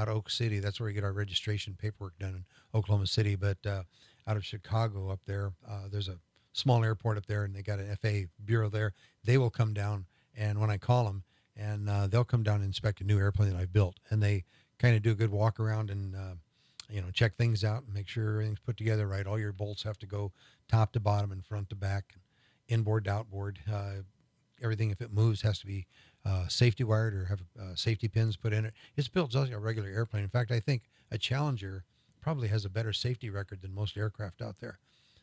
Oak City. That's where we get our registration paperwork done in Oklahoma City. But out of Chicago up there, there's a small airport up there, and they got an FAA bureau there. They will come down, and when I call them, and they'll come down and inspect a new airplane that I've built. And they kind of do a good walk around and, check things out and make sure everything's put together right. All your bolts have to go top to bottom and front to back, inboard to outboard. Everything, if it moves, has to be safety wired or have safety pins put in it. It's built just like a regular airplane. In fact, I think a Challenger probably has a better safety record than most aircraft out there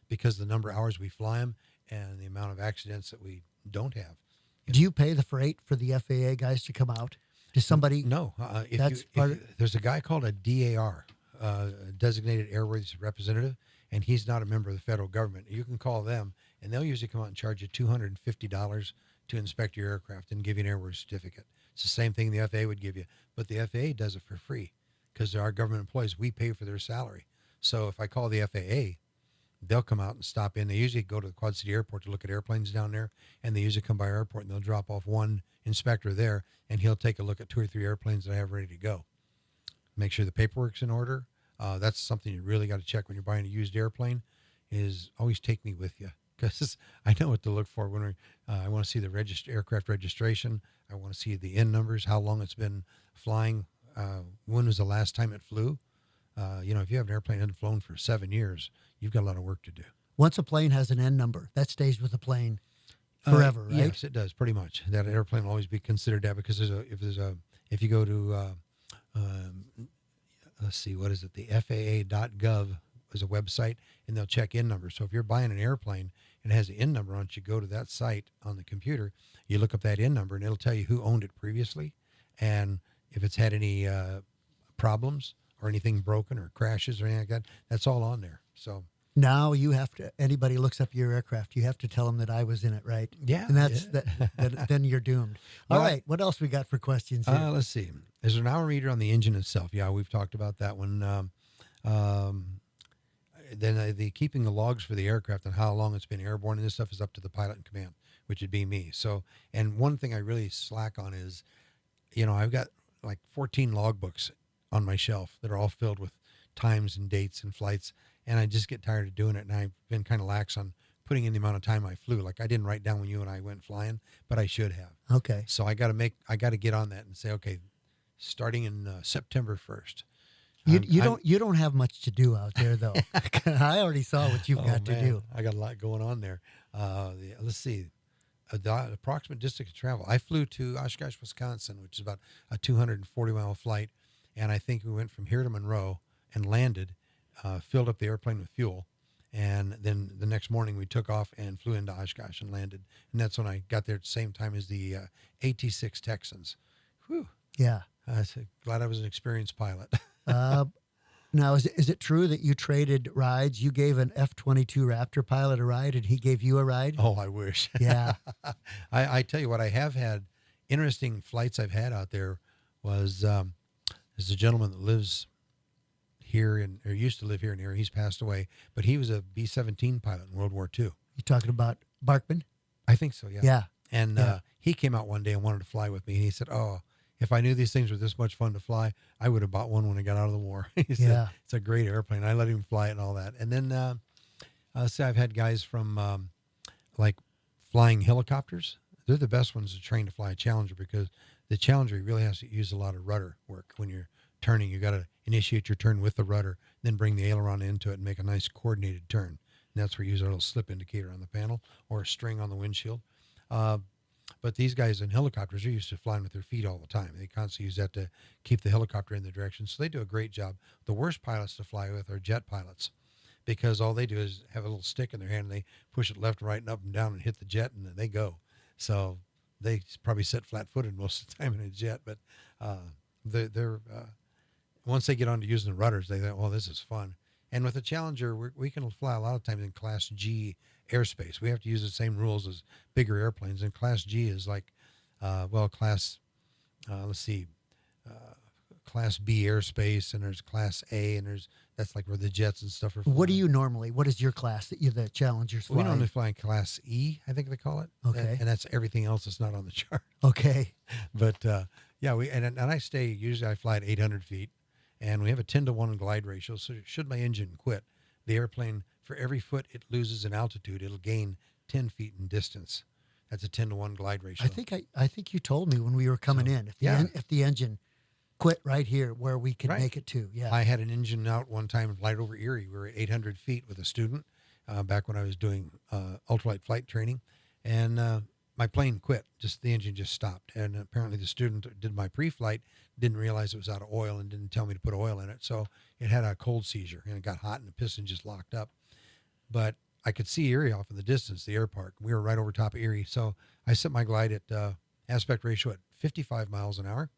because the number of hours we fly them and the amount of accidents that we don't have. Do you pay the freight for the FAA guys to come out? Does somebody? No. There's a guy called a DAR, Designated Airworthiness Representative, and he's not a member of the federal government. You can call them, and they'll usually come out and charge you $250 to inspect your aircraft and give you an airworthiness certificate. It's the same thing the FAA would give you, but the FAA does it for free because they're our government employees. We pay for their salary. So if I call the FAA, they'll come out and stop in. They usually go to the Quad City Airport to look at airplanes down there, and they usually come by our airport, and they'll drop off one inspector there, and he'll take a look at 2 or 3 airplanes that I have ready to go. Make sure the paperwork's in order. That's something you really got to check when you're buying a used airplane, is always take me with you because I know what to look for when I want to see the aircraft registration. I want to see the VIN numbers, how long it's been flying, when was the last time it flew. If you have an airplane that hasn't flown for 7 years, you've got a lot of work to do. Once a plane has an N number, that stays with the plane forever, right? Yes, it does, pretty much. That airplane will always be considered that because if you go to let's see, what is it? The FAA.gov is a website, and they'll check in numbers. So if you're buying an airplane and it has an in number on it, you go to that site on the computer, you look up that in number, and it'll tell you who owned it previously, and if it's had any problems or anything broken or crashes or anything like that. That's all on there. So now you have to. Anybody looks up your aircraft, you have to tell them that I was in it, right? Yeah, and that's then you're doomed. All right, what else we got for questions here? Let's see. Is there an hour reader on the engine itself? Yeah, we've talked about that one. Then the keeping the logs for the aircraft and how long it's been airborne and this stuff is up to the pilot in command, which would be me. So, and one thing I really slack on is, I've got like 14 logbooks on my shelf that are all filled with times and dates and flights, and I just get tired of doing it. And I've been kind of lax on putting in the amount of time I flew. Like I didn't write down when you and I went flying, but I should have. Okay. So I got to get on that and say, okay, starting in September 1st. You don't have much to do out there, though. I already saw what you've got to do. I got a lot going on there. Let's see. The approximate distance of travel. I flew to Oshkosh, Wisconsin, which is about a 240-mile flight, and I think we went from here to Monroe and landed, filled up the airplane with fuel, and then the next morning we took off and flew into Oshkosh and landed. And that's when I got there at the same time as the AT-6 Texans. Whew. Yeah. Glad I was an experienced pilot. Uh, Now, is it true that you traded rides? You gave an F-22 Raptor pilot a ride, and he gave you a ride? Oh, I wish. Yeah. I tell you what, I have had interesting flights I've had out there was there's a gentleman that lives here or used to live here in Erie. He's passed away, but he was a B-17 pilot in World War II. You talking about Barkman? I think so, yeah. Yeah. And he came out one day and wanted to fly with me. And he said, "Oh, if I knew these things were this much fun to fly, I would have bought one when I got out of the war." He said, "It's a great airplane." I let him fly it and all that. And then say I've had guys from like flying helicopters. They're the best ones to train to fly a Challenger, because the Challenger really has to use a lot of rudder work. When you're turning, you got to initiate your turn with the rudder, then bring the aileron into it and make a nice coordinated turn. And that's where you use a little slip indicator on the panel or a string on the windshield. But these guys in helicopters are used to flying with their feet all the time. They constantly use that to keep the helicopter in the direction. So they do a great job. The worst pilots to fly with are jet pilots, because all they do is have a little stick in their hand and they push it left and right and up and down and hit the jet, and then they go. So they probably sit flat-footed most of the time in a jet. But they're once they get on to using the rudders, they think, well, this is fun. And with the Challenger, we can fly a lot of times in Class G airspace. We have to use the same rules as bigger airplanes. And Class G is like, Class B airspace, and there's Class A, and that's like where the jets and stuff are flying. What do you normally? What is your class that the Challengers fly? We normally fly in Class E, I think they call it. Okay. And that's everything else that's not on the chart. Okay. But and I usually I fly at 800 feet. And we have a 10-to-1 glide ratio. So should my engine quit, the airplane, for every foot it loses in altitude, it'll gain 10 feet in distance. That's a 10-to-1 glide ratio. I think you told me when we were coming in, if the engine quit right here where we could make it to. Yeah. I had an engine out one time right over Erie. We were at 800 feet with a student back when I was doing ultralight flight training. And my plane quit. The engine just stopped. And apparently the student that did my pre-flight didn't realize it was out of oil and didn't tell me to put oil in it. So it had a cold seizure, and it got hot and the piston just locked up. But I could see Erie off in the distance, the AirPark. We were right over top of Erie. So I set my glide at aspect ratio at 55 miles an hour.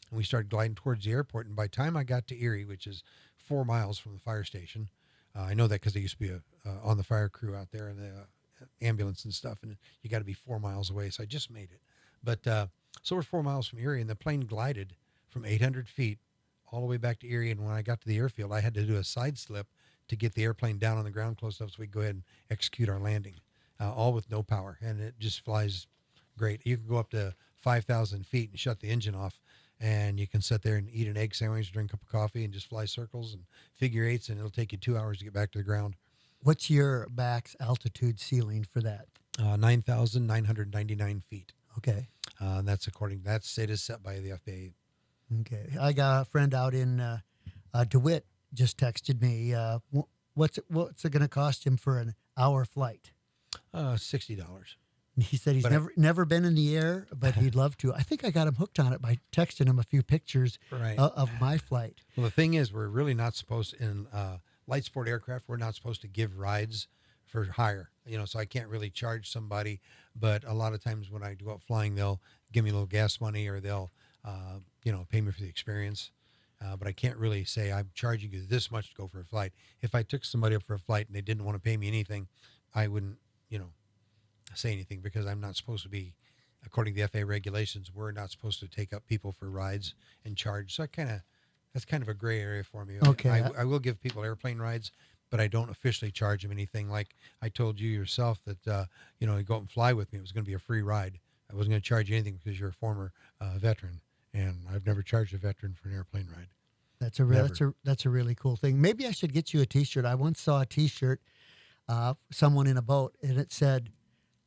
And we started gliding towards the airport. And by the time I got to Erie, which is 4 miles from the fire station, I know that because I used to be on the fire crew out there and the ambulance and stuff. And you got to be 4 miles away. So I just made it. But so we're 4 miles from Erie, and the plane glided from 800 feet all the way back to Erie. And when I got to the airfield, I had to do a side slip to get the airplane down on the ground close enough so we could go ahead and execute our landing, all with no power. And it just flies great. You can go up to 5,000 feet and shut the engine off, and you can sit there and eat an egg sandwich, drink a cup of coffee, and just fly circles and figure eights, and it'll take you 2 hours to get back to the ground. What's your max altitude ceiling for that? 9,999 feet. Okay. It is set by the FAA. Okay. I got a friend out in DeWitt just texted me. What's it going to cost him for an hour flight? $60. He said he's never been in the air, but he'd love to. I think I got him hooked on it by texting him a few pictures of my flight. Well, the thing is, we're really not supposed in light sport aircraft. We're not supposed to give rides for hire. So I can't really charge somebody. But a lot of times when I go out flying, they'll give me a little gas money, or they'll pay me for the experience. But I can't really say I'm charging you this much to go for a flight. If I took somebody up for a flight and they didn't want to pay me anything, I wouldn't, say anything, because I'm not supposed to be, according to the FAA regulations, we're not supposed to take up people for rides and charge. So that's kind of a gray area for me. Okay. I will give people airplane rides, but I don't officially charge them anything. Like I told you yourself that, you go out and fly with me. It was going to be a free ride. I wasn't going to charge you anything because you're a former veteran. And I've never charged a veteran for an airplane ride. That's a really cool thing. Maybe I should get you a T-shirt. I once saw a T-shirt, someone in a boat, and it said,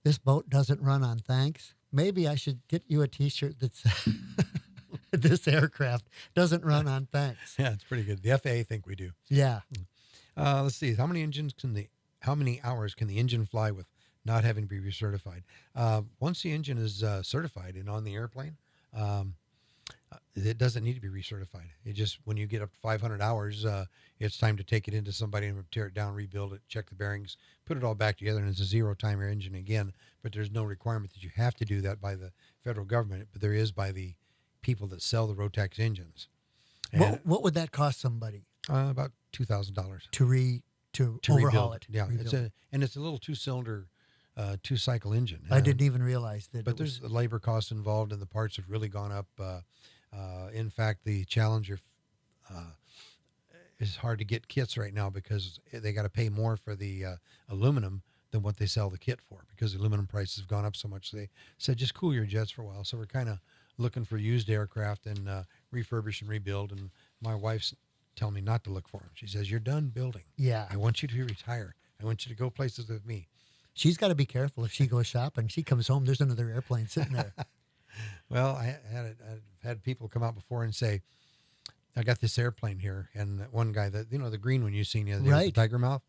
"This boat doesn't run on thanks." Maybe I should get you a T-shirt that says, "This aircraft doesn't run on thanks." Yeah, it's pretty good. The FAA think we do. Yeah. Let's see. How many hours can the engine fly with not having to be recertified? Once the engine is certified and on the airplane, it doesn't need to be recertified. It just, when you get up to 500 hours, it's time to take it into somebody and tear it down, rebuild it, check the bearings, put it all back together, and it's a zero-timer engine again. But there's no requirement that you have to do that by the federal government, but there is by the people that sell the Rotax engines. And What would that cost somebody about $2,000 to to overhaul rebuild it? Yeah, rebuild it's a little two-cylinder, two-cycle engine. I didn't even realize that. But there's the labor cost involved, and the parts have really gone up. In fact, the Challenger is hard to get kits right now because they got to pay more for the aluminum than what they sell the kit for, because the aluminum prices have gone up so much. They said just cool your jets for a while. So we're kind of looking for used aircraft and refurbish and rebuild. And my wife's telling me not to look for them. She says, "You're done building. Yeah. I want you to retire. I want you to go places with me." She's got to be careful if she goes shopping. She comes home, there's another airplane sitting there. Well, I've had people come out before and say, "I got this airplane here," and one guy, the green one you seen the other day, with Right. the tiger mouth.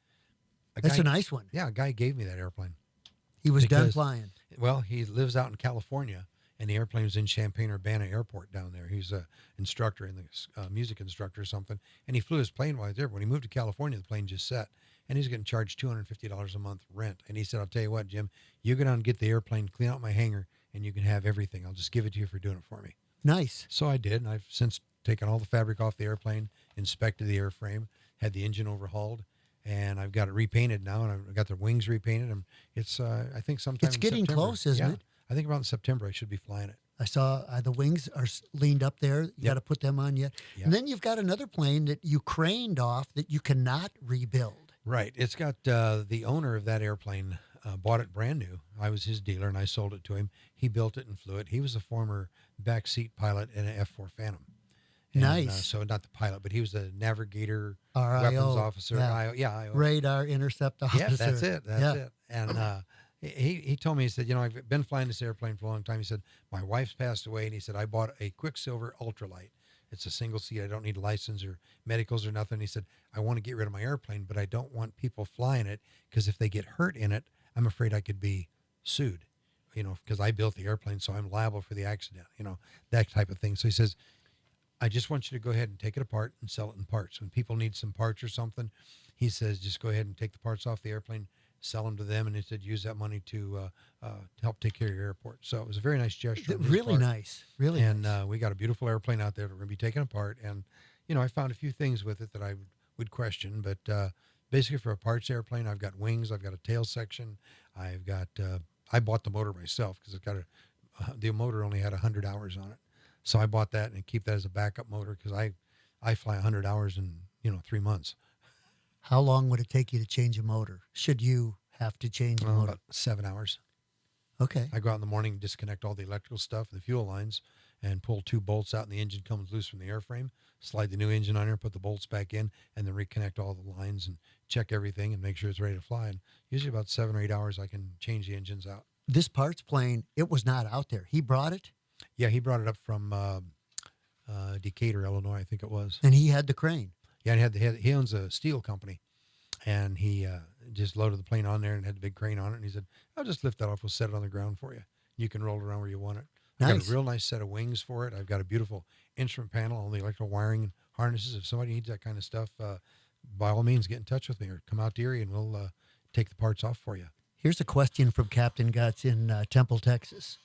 That's a nice one. Yeah, a guy gave me that airplane. He was done Because- flying. Well, he lives out in California, and the airplane was in Champaign-Urbana Airport down there. He's a instructor in the music instructor or something, and he flew his plane while he was there. But when he moved to California, the plane just set, and he's getting charged $250 a month rent. And he said, "I'll tell you what, Jim, you go down and get the airplane, clean out my hangar, and you can have everything. I'll just give it to you for doing it for me." Nice. So I did, and I've since taken all the fabric off the airplane, inspected the airframe, had the engine overhauled, and I've got it repainted now, and I've got the wings repainted. And it's, I think sometime It's in getting September. close, isn't it? I think about in September I should be flying it. I saw the wings are leaned up there. You got to put them on yet. Yeah. And then you've got another plane that you craned off that you cannot rebuild. Right. It's got the owner of that airplane bought it brand new. I was his dealer, and I sold it to him. He built it and flew it. He was a former backseat pilot in an F-4 Phantom. And, Nice. So not the pilot, but he was a navigator, RIO, weapons officer. yeah. IO. Radar intercept officer. Yeah, that's it. That's Yeah. it. And he told me, he said, I've been flying this airplane for a long time. He said, my wife's passed away, and he said, I bought a Quicksilver ultralight. It's a single seat. I don't need a license or medicals or nothing. He said, I want to get rid of my airplane, but I don't want people flying it, because if they get hurt in it, I'm afraid I could be sued, because I built the airplane, so I'm liable for the accident, that type of thing. So he says, I just want you to go ahead and take it apart and sell it in parts. When people need some parts or something, he says, just go ahead and take the parts off the airplane, sell them to them, and he said, use that money to help take care of your airport. So it was a very nice gesture. on his Really part. nice. Really And nice. we got a beautiful airplane out there that we're going to be taking apart. And, I found a few things with it that I would question. But basically for a parts airplane, I've got wings, I've got a tail section, I've got, I bought the motor myself because it's got the motor only had 100 hours on it. So I bought that and keep that as a backup motor, because I fly 100 hours in, 3 months. How long would it take you to change a motor? Should you have to change a motor? About 7 hours. Okay. I go out in the morning, disconnect all the electrical stuff, the fuel lines, and pull 2 bolts out, and the engine comes loose from the airframe. Slide the new engine on there, put the bolts back in, and then reconnect all the lines and check everything and make sure it's ready to fly. And usually about 7 or 8 hours, I can change the engines out. This parts plane, it was not out there. He brought it, Yeah, he brought it up from Decatur, Illinois, I think it was. and he had the crane. Yeah, and he owns a steel company, and he just loaded the plane on there and had the big crane on it. And he said, "I'll just lift that off. We'll set it on the ground for you. You can roll it around where you want it." I've got Nice. a real nice set of wings for it. I've got a beautiful instrument panel, all the electrical wiring and harnesses. If somebody needs that kind of stuff, by all means, get in touch with me or come out to Erie, and we'll take the parts off for you. Here's a question from Captain Guts in Temple, Texas.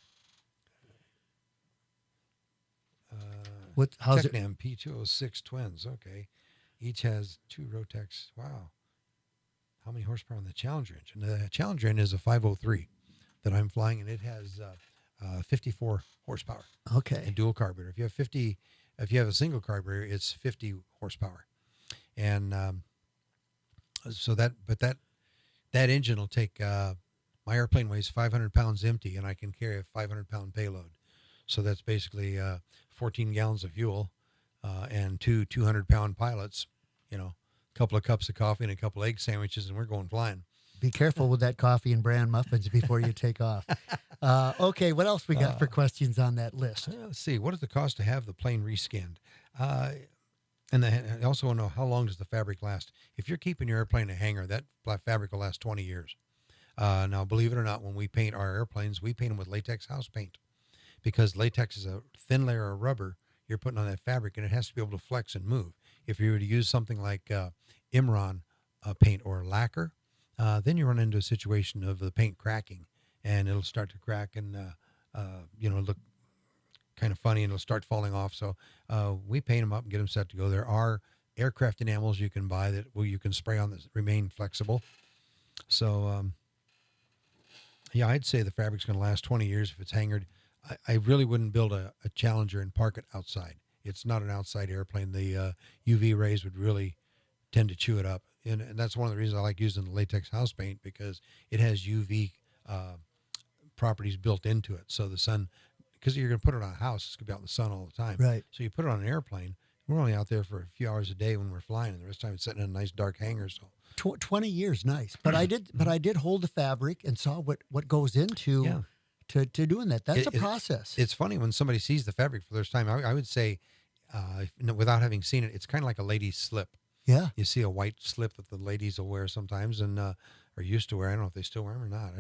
How's it? TechNam P206 twins. Okay. Each has 2 Rotex. Wow. How many horsepower on the Challenger engine? The Challenger engine is a 503 that I'm flying, and it has 54 horsepower. Okay. A dual carburetor. If you have a single carburetor, it's 50 horsepower. And so that engine will take, my airplane weighs 500 pounds empty, and I can carry a 500-pound payload. So that's basically 14 gallons of fuel and 2 200-pound pilots, a couple of cups of coffee and a couple of egg sandwiches, and we're going flying. Be careful with that coffee and bran muffins before you take off. Okay, what else we got for questions on that list? Let's see. What does it cost to have the plane reskinned? And I also want to know, how long does the fabric last? If you're keeping your airplane in a hangar, that fabric will last 20 years. Now, believe it or not, when we paint our airplanes, we paint them with latex house paint, because latex is a thin layer of rubber you're putting on that fabric, and it has to be able to flex and move. If you were to use something like Imron paint or lacquer, then you run into a situation of the paint cracking, and it'll start to crack and look kind of funny and it'll start falling off. So we paint them up and get them set to go. There are aircraft enamels you can buy that you can spray on that remain flexible. So yeah, I'd say the fabric's going to last 20 years if it's hangered. I really wouldn't build a Challenger and park it outside. It's not an outside airplane. The UV rays would really tend to chew it up. And that's one of the reasons I like using the latex house paint, because it has UV properties built into it. So the sun, because you're going to put it on a house, it's going to be out in the sun all the time. Right. So you put it on an airplane. We're only out there for a few hours a day when we're flying, and the rest of the time it's sitting in a nice dark hangar. So 20 years, nice. But I did hold the fabric and saw what goes into to doing that. That's a process. It's funny when somebody sees the fabric for the first time. I would say, without having seen it, it's kind of like a lady's slip. Yeah. You see a white slip that the ladies will wear sometimes and are used to wear. I don't know if they still wear them or not.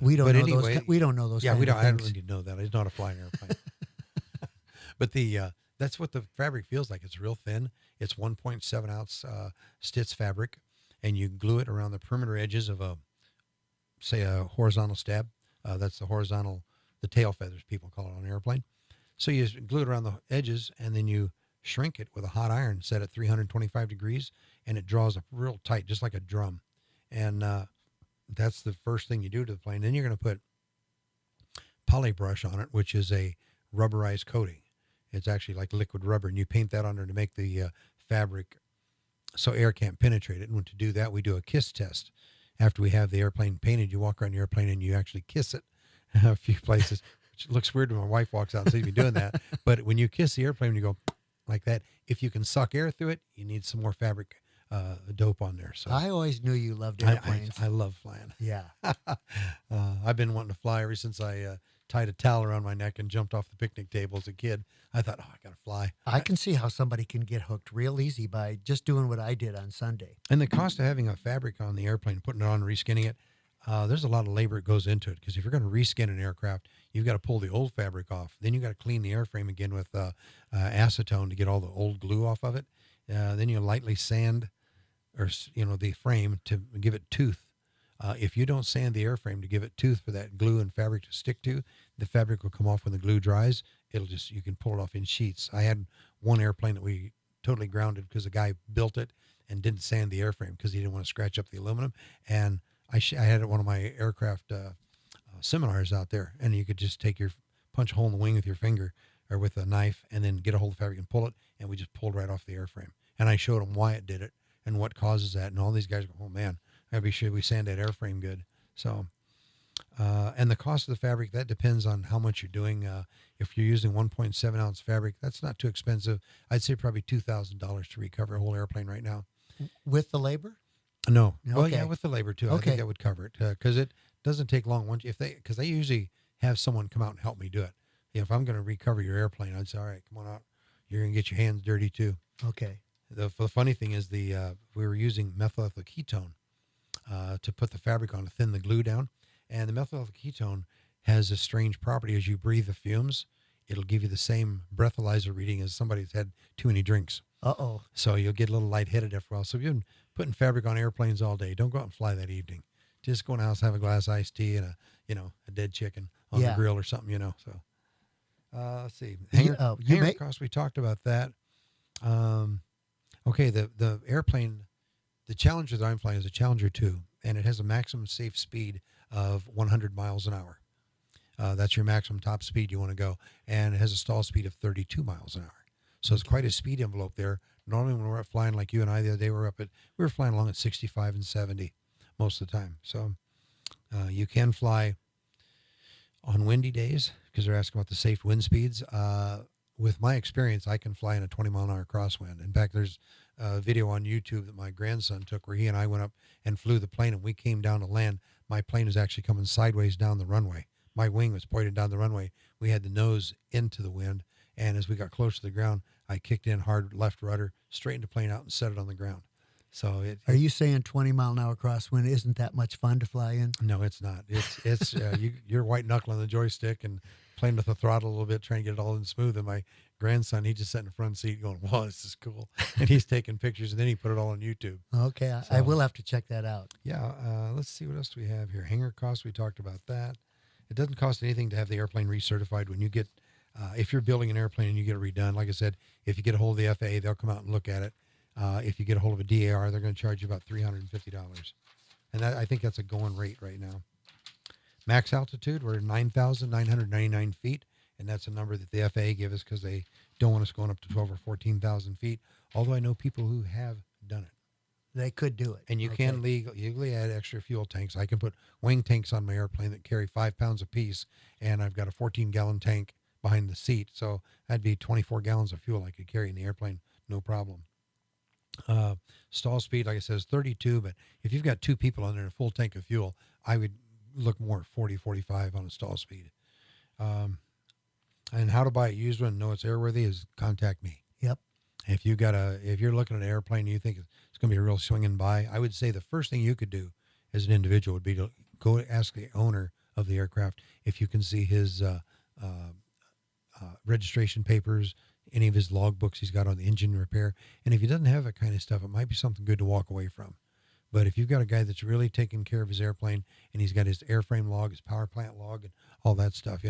We don't but know anyway, those. We don't know those. Yeah, we don't. I don't things. need to know that. It's not a flying airplane. But that's what the fabric feels like. It's real thin. It's 1.7 ounce stitch fabric, and you glue it around the perimeter edges of a horizontal stab. That's the tail feathers people call it on an airplane. So you glue it around the edges, and then you shrink it with a hot iron set at 325 degrees, and it draws up real tight, just like a drum. And that's the first thing you do to the plane. Then you're going to put polybrush on it, which is a rubberized coating. It's actually like liquid rubber, and you paint that on there to make the fabric so air can't penetrate it. And to do that, we do a kiss test. After we have the airplane painted, you walk around the airplane and you actually kiss it a few places, which looks weird when my wife walks out and sees me doing that. But when you kiss the airplane, you go like that. If you can suck air through it, you need some more fabric dope on there. So I always knew you loved airplanes. I love flying. Yeah. I've been wanting to fly ever since I tied a towel around my neck and jumped off the picnic table as a kid. I thought, I got to fly. I can see how somebody can get hooked real easy by just doing what I did on Sunday. And the cost of having a fabric on the airplane, putting it on, reskinning it, there's a lot of labor that goes into it. Because if you're going to reskin an aircraft, you've got to pull the old fabric off. Then you've got to clean the airframe again with acetone to get all the old glue off of it. Then you lightly sand the frame to give it tooth. If you don't sand the airframe to give it tooth for that glue and fabric to stick to, the fabric will come off when the glue dries. You can pull it off in sheets. I had one airplane that we totally grounded because the guy built it and didn't sand the airframe because he didn't want to scratch up the aluminum. And I had it at one of my aircraft seminars out there, and you could just punch a hole in the wing with your finger or with a knife and then get a hold of the fabric and pull it, and we just pulled right off the airframe. And I showed him why it did it and what causes that. And all these guys go, oh, man, I gotta be sure we sand that airframe good. So, and the cost of the fabric, that depends on how much you're doing. If you're using 1.7 ounce fabric, that's not too expensive. I'd say probably $2,000 to recover a whole airplane right now. With the labor? No. Okay. Well, yeah, with the labor too. I think that would cover it because it doesn't take long. Because I usually have someone come out and help me do it. If I'm going to recover your airplane, I'd say, all right, come on out. You're going to get your hands dirty too. Okay. The funny thing is we were using methyl ethyl ketone to put the fabric on to thin the glue down. And the methyl ethyl ketone has a strange property. As you breathe the fumes, it'll give you the same breathalyzer reading as somebody that's had too many drinks. Uh-oh. So you'll get a little lightheaded after a while. So if you've been putting fabric on airplanes all day, don't go out and fly that evening. Just go in the house, have a glass of iced tea and a dead chicken on the grill or something, So let's see. Hanger cost, we talked about that. Okay, the airplane, the Challenger that I'm flying is a Challenger 2, and it has a maximum safe speed of 100 miles an hour. That's your maximum top speed you want to go, and it has a stall speed of 32 miles an hour. So it's quite a speed envelope there. Normally when we're flying like you and I the other day, we were flying along at 65 and 70 most of the time. So you can fly on windy days because they're asking about the safe wind speeds. With my experience, I can fly in a 20-mile-an-hour crosswind. In fact, there's a video on YouTube that my grandson took where he and I went up and flew the plane, and we came down to land. My plane was actually coming sideways down the runway. My wing was pointed down the runway. We had the nose into the wind, and as we got close to the ground, I kicked in hard left rudder, straightened the plane out, and set it on the ground. So Are you saying 20-mile-an-hour crosswind isn't that much fun to fly in? No, it's not. It's you're white knuckling the joystick and playing with the throttle a little bit, trying to get it all in smooth. And my grandson, he just sat in the front seat going, wow, this is cool. And he's taking pictures, and then he put it all on YouTube. Okay, I will have to check that out. Yeah, let's see what else do we have here. Hangar costs, we talked about that. It doesn't cost anything to have the airplane recertified. When you get If you're building an airplane and you get it redone, like I said, if you get a hold of the FAA, they'll come out and look at it. If you get a hold of a DAR, they're going to charge you about $350. And I think that's a going rate right now. Max altitude, we're 9,999 feet, and that's a number that the FAA give us because they don't want us going up to 12 or 14,000 feet, although I know people who have done it. They could do it. And you can legally add extra fuel tanks. I can put wing tanks on my airplane that carry 5 pounds apiece, and I've got a 14-gallon tank behind the seat, so that'd be 24 gallons of fuel I could carry in the airplane, no problem. Stall speed, like I said, is 32, but if you've got 2 people on there and a full tank of fuel, I would look more at 40, 45 on a stall speed. And how to buy a used one and know it's airworthy is contact me. Yep. If you're looking at an airplane and you think it's going to be a real swinging buy, I would say the first thing you could do as an individual would be to go ask the owner of the aircraft if you can see his registration papers, any of his logbooks he's got on the engine repair. And if he doesn't have that kind of stuff, it might be something good to walk away from. But if you've got a guy that's really taking care of his airplane and he's got his airframe log, his power plant log, and all that stuff,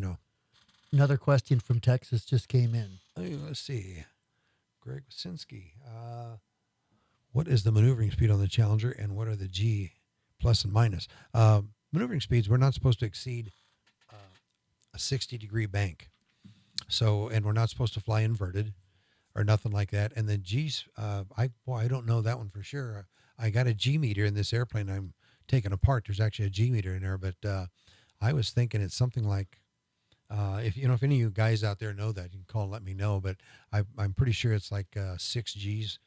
Another question from Texas just came in. Let's see. Greg Wasinski. What is the maneuvering speed on the Challenger and what are the G plus and minus? Maneuvering speeds, we're not supposed to exceed a 60-degree bank. So, and we're not supposed to fly inverted or nothing like that. And the G's, I don't know that one for sure. I got a G meter in this airplane I'm taking apart. There's actually a G meter in there, but I was thinking it's something like, if any of you guys out there know that, you can call and let me know. But I'm pretty sure it's like 6 G's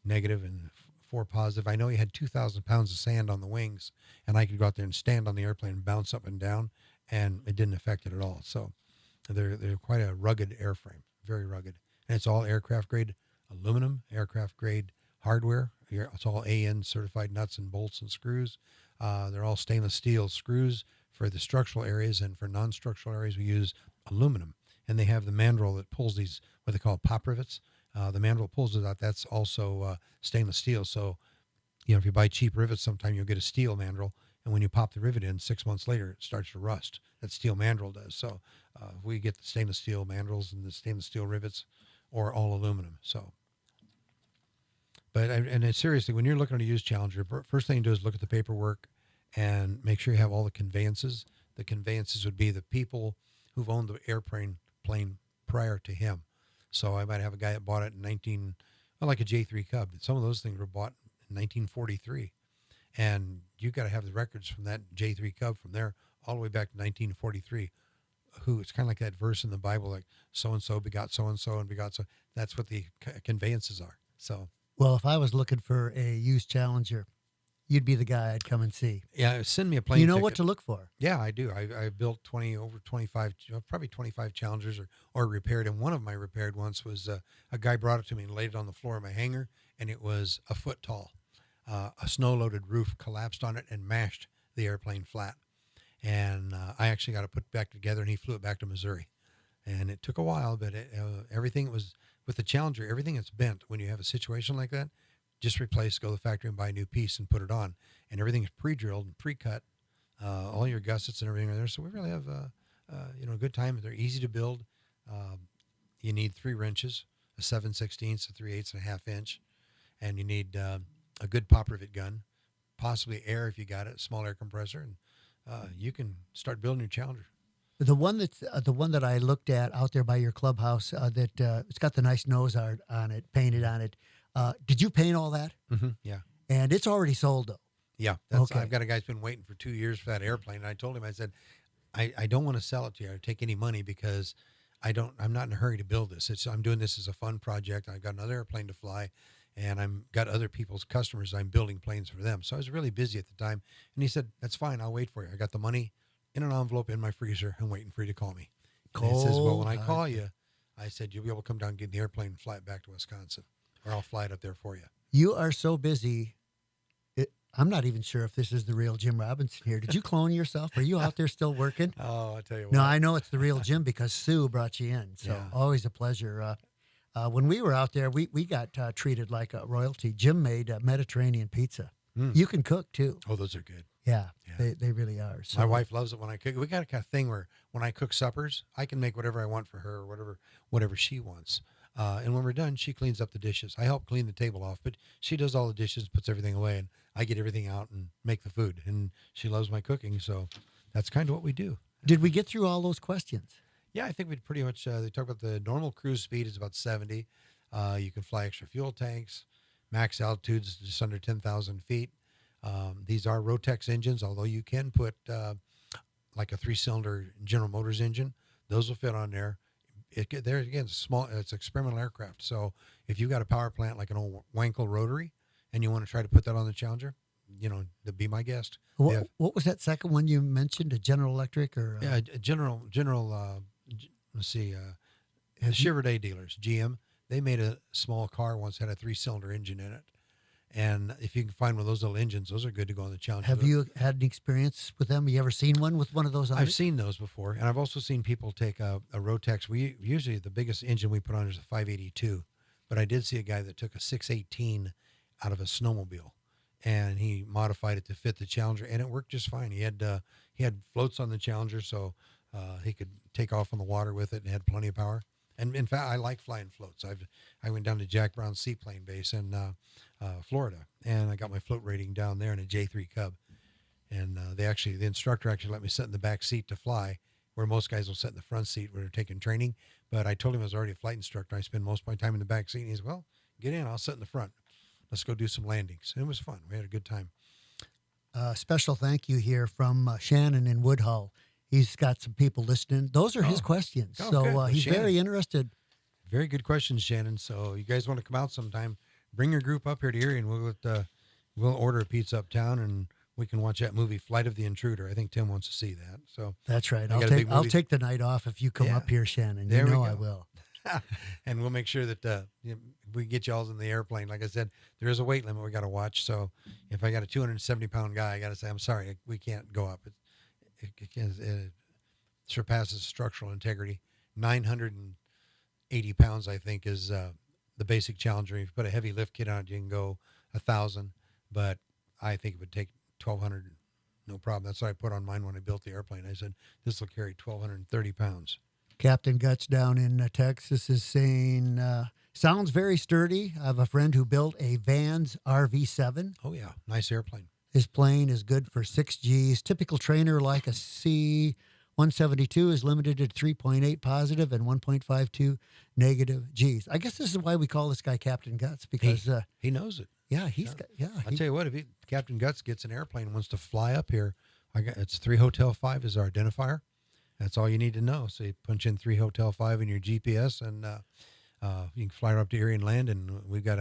negative and 4 positive. I know he had 2,000 pounds of sand on the wings, and I could go out there and stand on the airplane and bounce up and down, and it didn't affect it at all. So they're quite a rugged airframe, very rugged. And it's all aircraft grade aluminum, aircraft grade hardware. It's all AN certified nuts and bolts and screws. They're all stainless steel screws for the structural areas, and for non-structural areas we use aluminum. And they have the mandrel that pulls these, what they call pop rivets. The mandrel pulls it out. That's also stainless steel. So, if you buy cheap rivets, sometime you'll get a steel mandrel. And when you pop the rivet in, 6 months later, it starts to rust. That steel mandrel does. So we get the stainless steel mandrels and the stainless steel rivets, or all aluminum. So, but seriously, when you're looking at a used Challenger, first thing you do is look at the paperwork and make sure you have all the conveyances. The conveyances would be the people who've owned the airplane prior to him. So I might have a guy that bought it in like a J3 Cub. Some of those things were bought in 1943. And you got to have the records from that J3 Cub from there all the way back to 1943. It's kind of like that verse in the Bible, like so-and-so begot so-and-so and begot so. That's what the conveyances are. So, well, if I was looking for a used Challenger, you'd be the guy I'd come and see. Yeah, send me a plane You know ticket. what to look for. Yeah, I do. I built probably 25 Challengers or repaired. And one of my repaired ones was a guy brought it to me and laid it on the floor of my hangar, and it was a foot tall. A snow-loaded roof collapsed on it and mashed the airplane flat. And I actually got it put back together, and he flew it back to Missouri. And it took a while, but everything was, with the Challenger, everything that's bent when you have a situation like that, just replace, go to the factory and buy a new piece and put it on. And everything's pre-drilled and pre-cut, all your gussets and everything are there. So we really have a good time. They're easy to build. You need 3 wrenches, a 7/16, a 3/8, and a 1/2 inch. And you need a good pop rivet gun, possibly air if you got it, a small air compressor, and you can start building your Challenger. The one that I looked at out there by your clubhouse, it's got the nice nose art on it, painted on it. Did you paint all that? Mm-hmm, yeah. And it's already sold, though. Yeah. Okay. I've got a guy who's been waiting for 2 years for that airplane. And I told him, I said, I don't want to sell it to you or take any money because I'm not in a hurry to build this. I'm doing this as a fun project. I've got another airplane to fly, and I'm got other people's customers. I'm building planes for them. So I was really busy at the time. And he said, that's fine. I'll wait for you. I got the money in an envelope in my freezer. I'm waiting for you to call me. And he says, well, when I call you, I said, you'll be able to come down and get in the airplane and fly it back to Wisconsin, or I'll fly it up there for you. You are so busy. I'm not even sure if this is the real Jim Robinson here. Did you clone yourself? Are you out there still working? Oh, I'll tell you what. No, I know it's the real Jim because Sue brought you in. So always a pleasure. When we were out there, we got treated like a royalty. Jim made Mediterranean pizza. You can cook, too. Oh, those are good. Yeah, Yeah. they really are. So My wife loves it when I cook. We got a kind of thing where when I cook suppers, I can make whatever I want for her, or whatever she wants. And when we're done, she cleans up the dishes. I help clean the table off, but she does all the dishes, puts everything away, and I get everything out and make the food. And she loves my cooking, so that's kind of what we do. did we get through all those questions? Yeah, I think we pretty much. They talk about the normal cruise speed is about 70. You can fly extra fuel tanks. Max altitude is just under 10,000 feet. These are Rotex engines, although you can put like a 3-cylinder General Motors engine. Those will fit on there. There again, it's small. It's experimental aircraft. So if you got a power plant like an old Wankel rotary, and you want to try to put that on the Challenger, to be my guest. What was that second one you mentioned? A General Electric or? Yeah, General. Let's see. The Chevrolet dealers, GM, they made a small car once, had a 3-cylinder engine in it. And if you can find one of those little engines, those are good to go on the Challenger. Have you had any experience with them? You ever seen one with one of those on I've it? seen those before, and I've also seen people take a Rotex. Usually the biggest engine we put on is a 582, but I did see a guy that took a 618 out of a snowmobile, and he modified it to fit the Challenger, and it worked just fine. He had floats on the Challenger, so he could take off on the water with it and had plenty of power. And in fact, I like flying floats. I went down to Jack Brown's Seaplane Base in Florida, and I got my float rating down there in a J3 Cub. And the instructor actually let me sit in the back seat to fly, where most guys will sit in the front seat when they're taking training. But I told him I was already a flight instructor. I spend most of my time in the back seat. And he said, "Well, get in. I'll sit in the front. Let's go do some landings." And it was fun. We had a good time. Special thank you here from Shannon in Woodhull. He's got some people listening. Those are his questions. Oh, So good. Well, he's Shannon, very interested. Very good questions, Shannon. So you guys want to come out sometime, bring your group up here to Erie, and we'll order a pizza uptown, and we can watch that movie, Flight of the Intruder. I think Tim wants to see that. So That's right. I got a big I'll movie. take the night off if you come Yeah. up here, Shannon. There You we know go. I will. And we'll make sure that we get you all in the airplane. Like I said, there is a weight limit we got to watch. So if I got a 270-pound guy, I got to say, I'm sorry, we can't go up. It surpasses structural integrity. 980 pounds, I think, is the basic Challenger. If you put a heavy lift kit on it, you can go 1,000. But I think it would take 1,200, no problem. That's what I put on mine when I built the airplane. I said, this will carry 1,230 pounds. Captain Guts down in Texas is saying, sounds very sturdy. I have a friend who built a Vans RV7. Oh, yeah. Nice airplane. His plane is good for 6 Gs. Typical trainer like a C-172 is limited to 3.8 positive and 1.52 negative Gs. I guess this is why we call this guy Captain Guts, because he knows it. yeah, he's got, yeah. I'll tell you what, if Captain Guts gets an airplane and wants to fly up here, it's 3 Hotel 5 is our identifier. That's all you need to know. So you punch in 3 Hotel 5 in your GPS, and you can fly right up to Erie and land. And we've got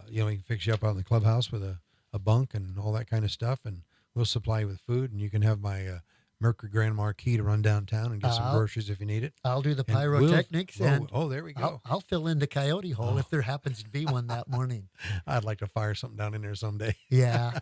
we can fix you up out in the clubhouse with a bunk and all that kind of stuff. And we'll supply you with food. And you can have my Mercury Grand Marquis to run downtown and get some groceries if you need it. I'll do the And pyrotechnics, and there we go. I'll fill in the coyote hole if there happens to be one that morning. I'd like to fire something down in there someday. Yeah.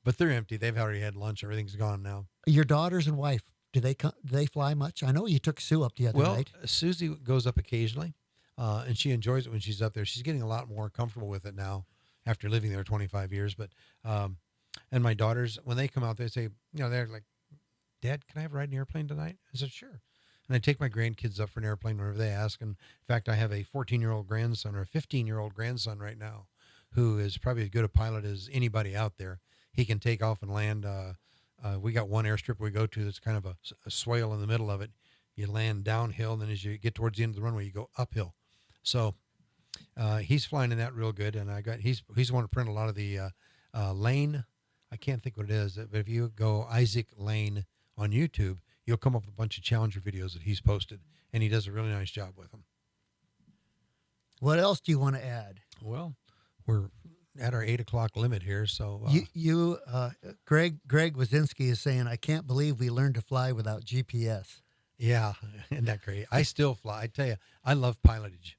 But they're empty. They've already had lunch. Everything's gone now. Your daughters and wife, do they fly much? I know you took Sue up the other night. Susie goes up occasionally, and she enjoys it when she's up there. She's getting a lot more comfortable with it now after living there 25 years. But and my daughters, when they come out, they say, they're like, "Dad, can I have a ride in the airplane tonight?" I said, "Sure." And I take my grandkids up for an airplane whenever they ask. And in fact, I have a 14-year-old grandson or a 15-year-old grandson right now who is probably as good a pilot as anybody out there. He can take off and land. We got one airstrip we go to that's kind of a swale in the middle of it. You land downhill, and then as you get towards the end of the runway, you go uphill. So he's flying in that real good. And he's the one to print a lot of the Lane. I can't think what it is, but if you go Isaac Lane on YouTube, you'll come up with a bunch of Challenger videos that he's posted, and he does a really nice job with them. What else do you want to add? Well, we're at our 8 o'clock limit here, so Greg Wazinski is saying, I can't believe we learned to fly without GPS. yeah, isn't that great? I still fly. I tell you, I love pilotage.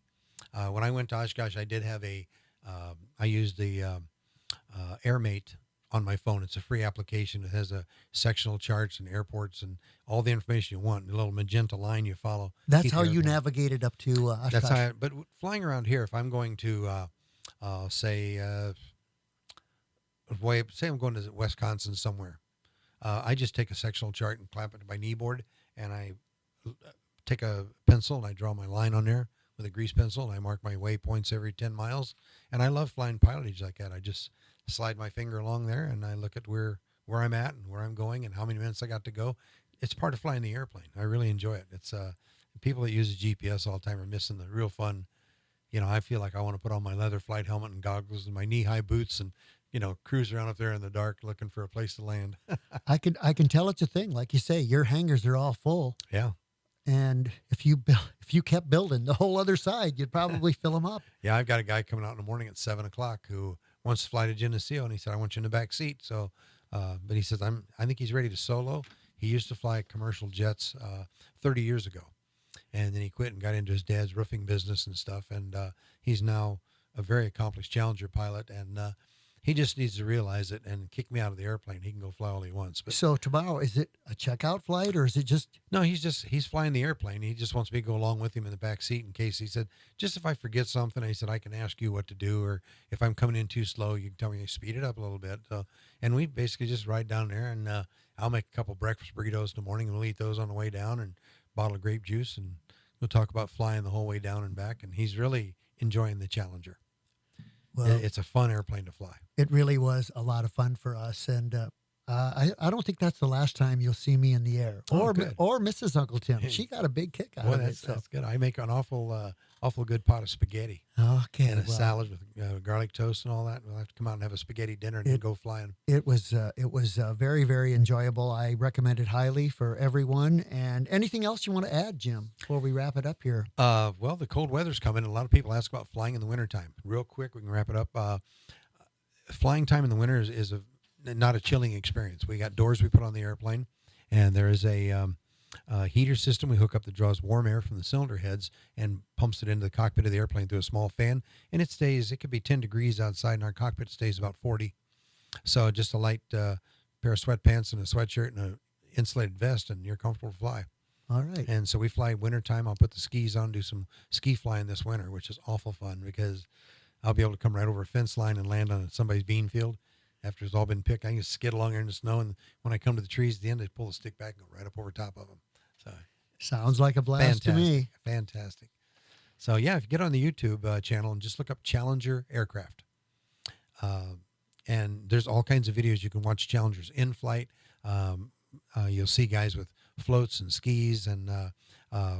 When I went to Oshkosh, I did have I used the AirMate on my phone. It's a free application. It has a sectional charts and airports and all the information you want. A little magenta line you follow. That's how you navigated up to Oshkosh. That's how. But flying around here, if I'm going to say I'm going to Wisconsin somewhere, I just take a sectional chart and clamp it to my knee board, and I take a pencil and I draw my line on there with a grease pencil, and I mark my waypoints every 10 miles. And I love flying pilotage like that. I just slide my finger along there, and I look at where I'm at and where I'm going and how many minutes I got to go. It's part of flying the airplane. I really enjoy it. It's people that use the GPS all the time are missing the real fun. I feel like I want to put on my leather flight helmet and goggles and my knee-high boots and, cruise around up there in the dark looking for a place to land. I can tell it's a thing. Like you say, your hangars are all full. Yeah. And if you kept building the whole other side, you'd probably fill them up. Yeah, I've got a guy coming out in the morning at 7:00 who wants to fly to Geneseo, and he said, "I want you in the back seat." So, but he says, I think he's ready to solo. He used to fly commercial jets 30 years ago, and then he quit and got into his dad's roofing business and stuff. And he's now a very accomplished Challenger pilot, and he just needs to realize it and kick me out of the airplane. He can go fly all he wants. But So tomorrow, is it a checkout flight or is it just? no, he's flying the airplane. He just wants me to go along with him in the back seat in case. He said, just if I forget something, he said, I can ask you what to do, or if I'm coming in too slow, you can tell me to speed it up a little bit. So, and we basically just ride down there, and I'll make a couple breakfast burritos in the morning, and we'll eat those on the way down, and bottle of grape juice, and we'll talk about flying the whole way down and back. And he's really enjoying the Challenger. Well, It's a fun airplane to fly. it really was a lot of fun for us, and I don't think that's the last time you'll see me in the air, Oh, or good. Mrs. Uncle Tim. She got a big kick out Boy, of it. that's good. I make an awful good pot of spaghetti Okay, and a well, salad with garlic toast and all that. We'll have to come out and have a spaghetti dinner and then go flying. It was very, very enjoyable. I recommend it highly for everyone. And anything else you want to add, Jim, before we wrap it up here? Well, the cold weather's coming, and a lot of people ask about flying in the wintertime. Real quick, we can wrap it up. Flying time in the winter is not a chilling experience. We got doors we put on the airplane, and there is a heater system we hook up that draws warm air from the cylinder heads and pumps it into the cockpit of the airplane through a small fan. And it could be 10 degrees outside, and our cockpit stays about 40. So just a light pair of sweatpants and a sweatshirt and an insulated vest, and you're comfortable to fly. All right. And so we fly wintertime. I'll put the skis on, do some ski flying this winter, which is awful fun because I'll be able to come right over a fence line and land on somebody's bean field after it's all been picked. I can just skid along there in the snow, and when I come to the trees at the end, I pull the stick back and go right up over top of them. So Sounds like a blast to me. Fantastic. So yeah, if you get on the YouTube channel and just look up Challenger Aircraft, and there's all kinds of videos you can watch Challengers in flight. You'll see guys with floats and skis and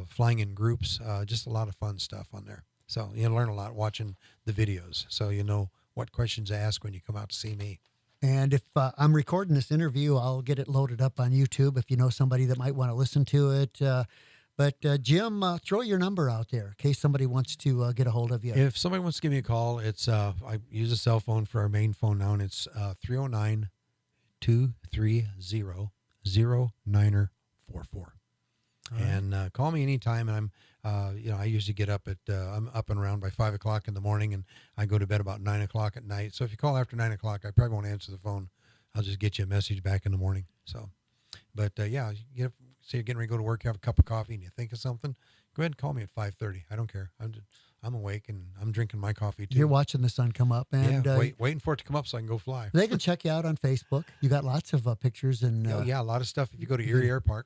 flying in groups. Just a lot of fun stuff on there. So you'll learn a lot watching the videos. So you know what questions to ask when you come out to see me. And if I'm recording this interview, I'll get it loaded up on YouTube if you know somebody that might want to listen to it. But Jim, throw your number out there in case somebody wants to get a hold of you. If somebody wants to give me a call, it's I use a cell phone for our main phone now, and it's 309-230-0944. And call me anytime. And I usually get up I'm up and around by 5 o'clock in the morning, and I go to bed about 9 o'clock at night. So if you call after 9 o'clock, I probably won't answer the phone. I'll just get you a message back in the morning. So, but yeah, you get up, say you're getting ready to go to work, you have a cup of coffee, and you think of something, go ahead and call me at 5:30. I don't care. I'm awake, and I'm drinking my coffee too. You're watching the sun come up, and waiting for it to come up so I can go fly. they can check you out on Facebook. You got lots of pictures and Yeah, a lot of stuff. If you go to Erie AirPark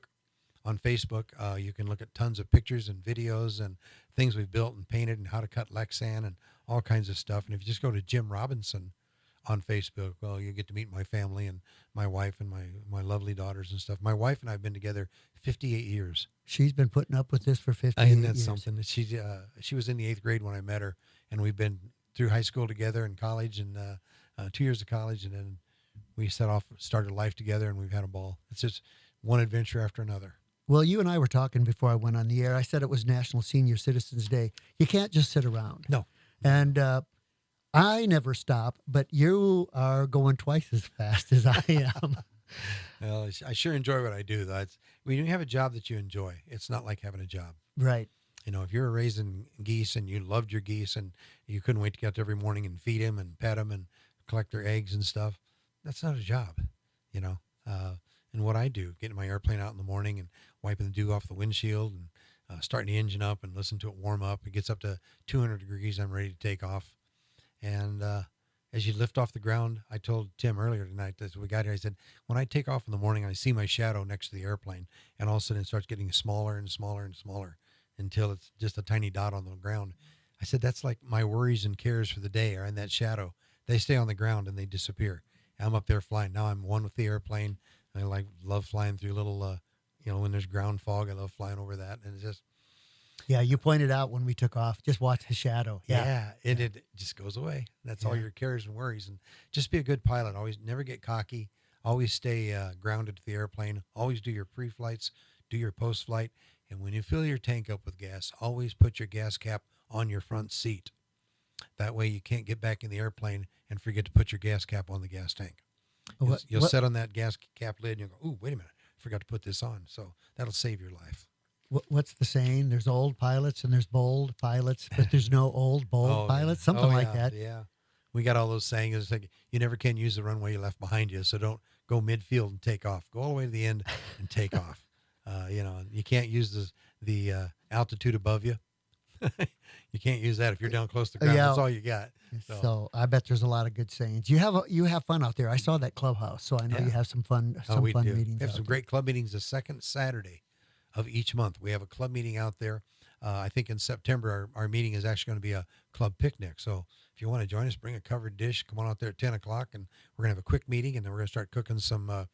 on Facebook, you can look at tons of pictures and videos and things we've built and painted and how to cut Lexan and all kinds of stuff. And if you just go to Jim Robinson on Facebook, well, you get to meet my family and my wife and my lovely daughters and stuff. My wife and I have been together 58 years. she's been putting up with this for 50 And that's years. something. She was in the 8th grade when I met her, and we've been through high school together and college, and 2 years of college, and then we started life together, and we've had a ball. It's just one adventure after another. Well, you and I were talking before I went on the air. I said it was National Senior Citizens Day. You can't just sit around. No. And I never stop, but you are going twice as fast as I am. Well, I sure enjoy what I do, though. When you have a job that you enjoy, it's not like having a job. Right. If you're raising geese and you loved your geese and you couldn't wait to get up every morning and feed them and pet them and collect their eggs and stuff, that's not a job, And what I do, getting my airplane out in the morning and wiping the dew off the windshield and starting the engine up and listen to it warm up. It gets up to 200 degrees. I'm ready to take off. And as you lift off the ground, I told Tim earlier tonight as we got here, I said, when I take off in the morning, I see my shadow next to the airplane, and all of a sudden it starts getting smaller and smaller and smaller until it's just a tiny dot on the ground. I said, that's like my worries and cares for the day are in that shadow. They stay on the ground and they disappear. I'm up there flying. Now I'm one with the airplane. I love flying through little, when there's ground fog, I love flying over that. And it's just, Yeah, you pointed out when we took off, just watch the shadow. it just goes away. That's all your cares and worries. And just be a good pilot. Always never get cocky. Always stay grounded to the airplane. Always do your pre-flights, do your post-flight. And when you fill your tank up with gas, always put your gas cap on your front seat. That way you can't get back in the airplane and forget to put your gas cap on the gas tank. You'll sit on that gas cap lid and you'll go, ooh, wait a minute, I forgot to put this on. So that'll save your life. What's the saying? There's old pilots and there's bold pilots, but there's no old, bold pilots, something like that. Yeah. We got all those sayings. It's like, you never can use the runway you left behind you, so don't go midfield and take off. Go all the way to the end and take off. You can't use the altitude above you. You can't use that if you're down close to the ground. That's all you got. So I bet there's a lot of good sayings. You have fun out there. I saw that clubhouse, so I know you have some fun meetings. We have some great club meetings the second Saturday of each month. We have a club meeting out there. I think in September our meeting is actually going to be a club picnic. So if you want to join us, bring a covered dish. Come on out there at 10 o'clock, and we're going to have a quick meeting, and then we're going to start cooking some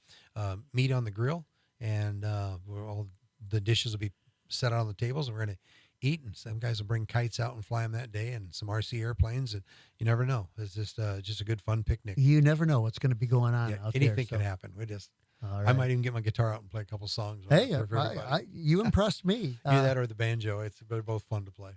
meat on the grill, and all the dishes will be set out on the tables, and we're going to eat, and some guys will bring kites out and fly them that day, and some RC airplanes, and you never know. It's just a good fun picnic. You never know what's going to be going on out there. Anything can happen. I might even get my guitar out and play a couple songs. Hey, you impressed me. Either that or the banjo. They're both fun to play.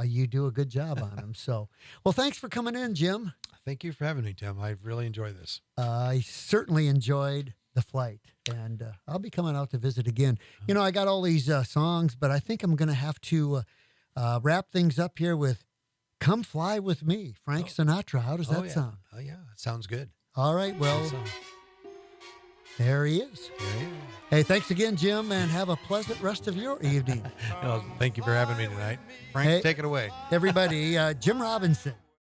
You do a good job on them. So, well, thanks for coming in, Jim. Thank you for having me, Tim. I really enjoyed this. I certainly enjoyed the flight, and I'll be coming out to visit again. I got all these songs, but I think I'm going to have to wrap things up here with "Come Fly With Me," Frank Sinatra. How does that sound? Oh, yeah. It sounds good. All right. Well, there he is. Hey, thanks again, Jim, and have a pleasant rest of your evening. Thank you for having me tonight. Frank, take it away. Everybody, Jim Robinson.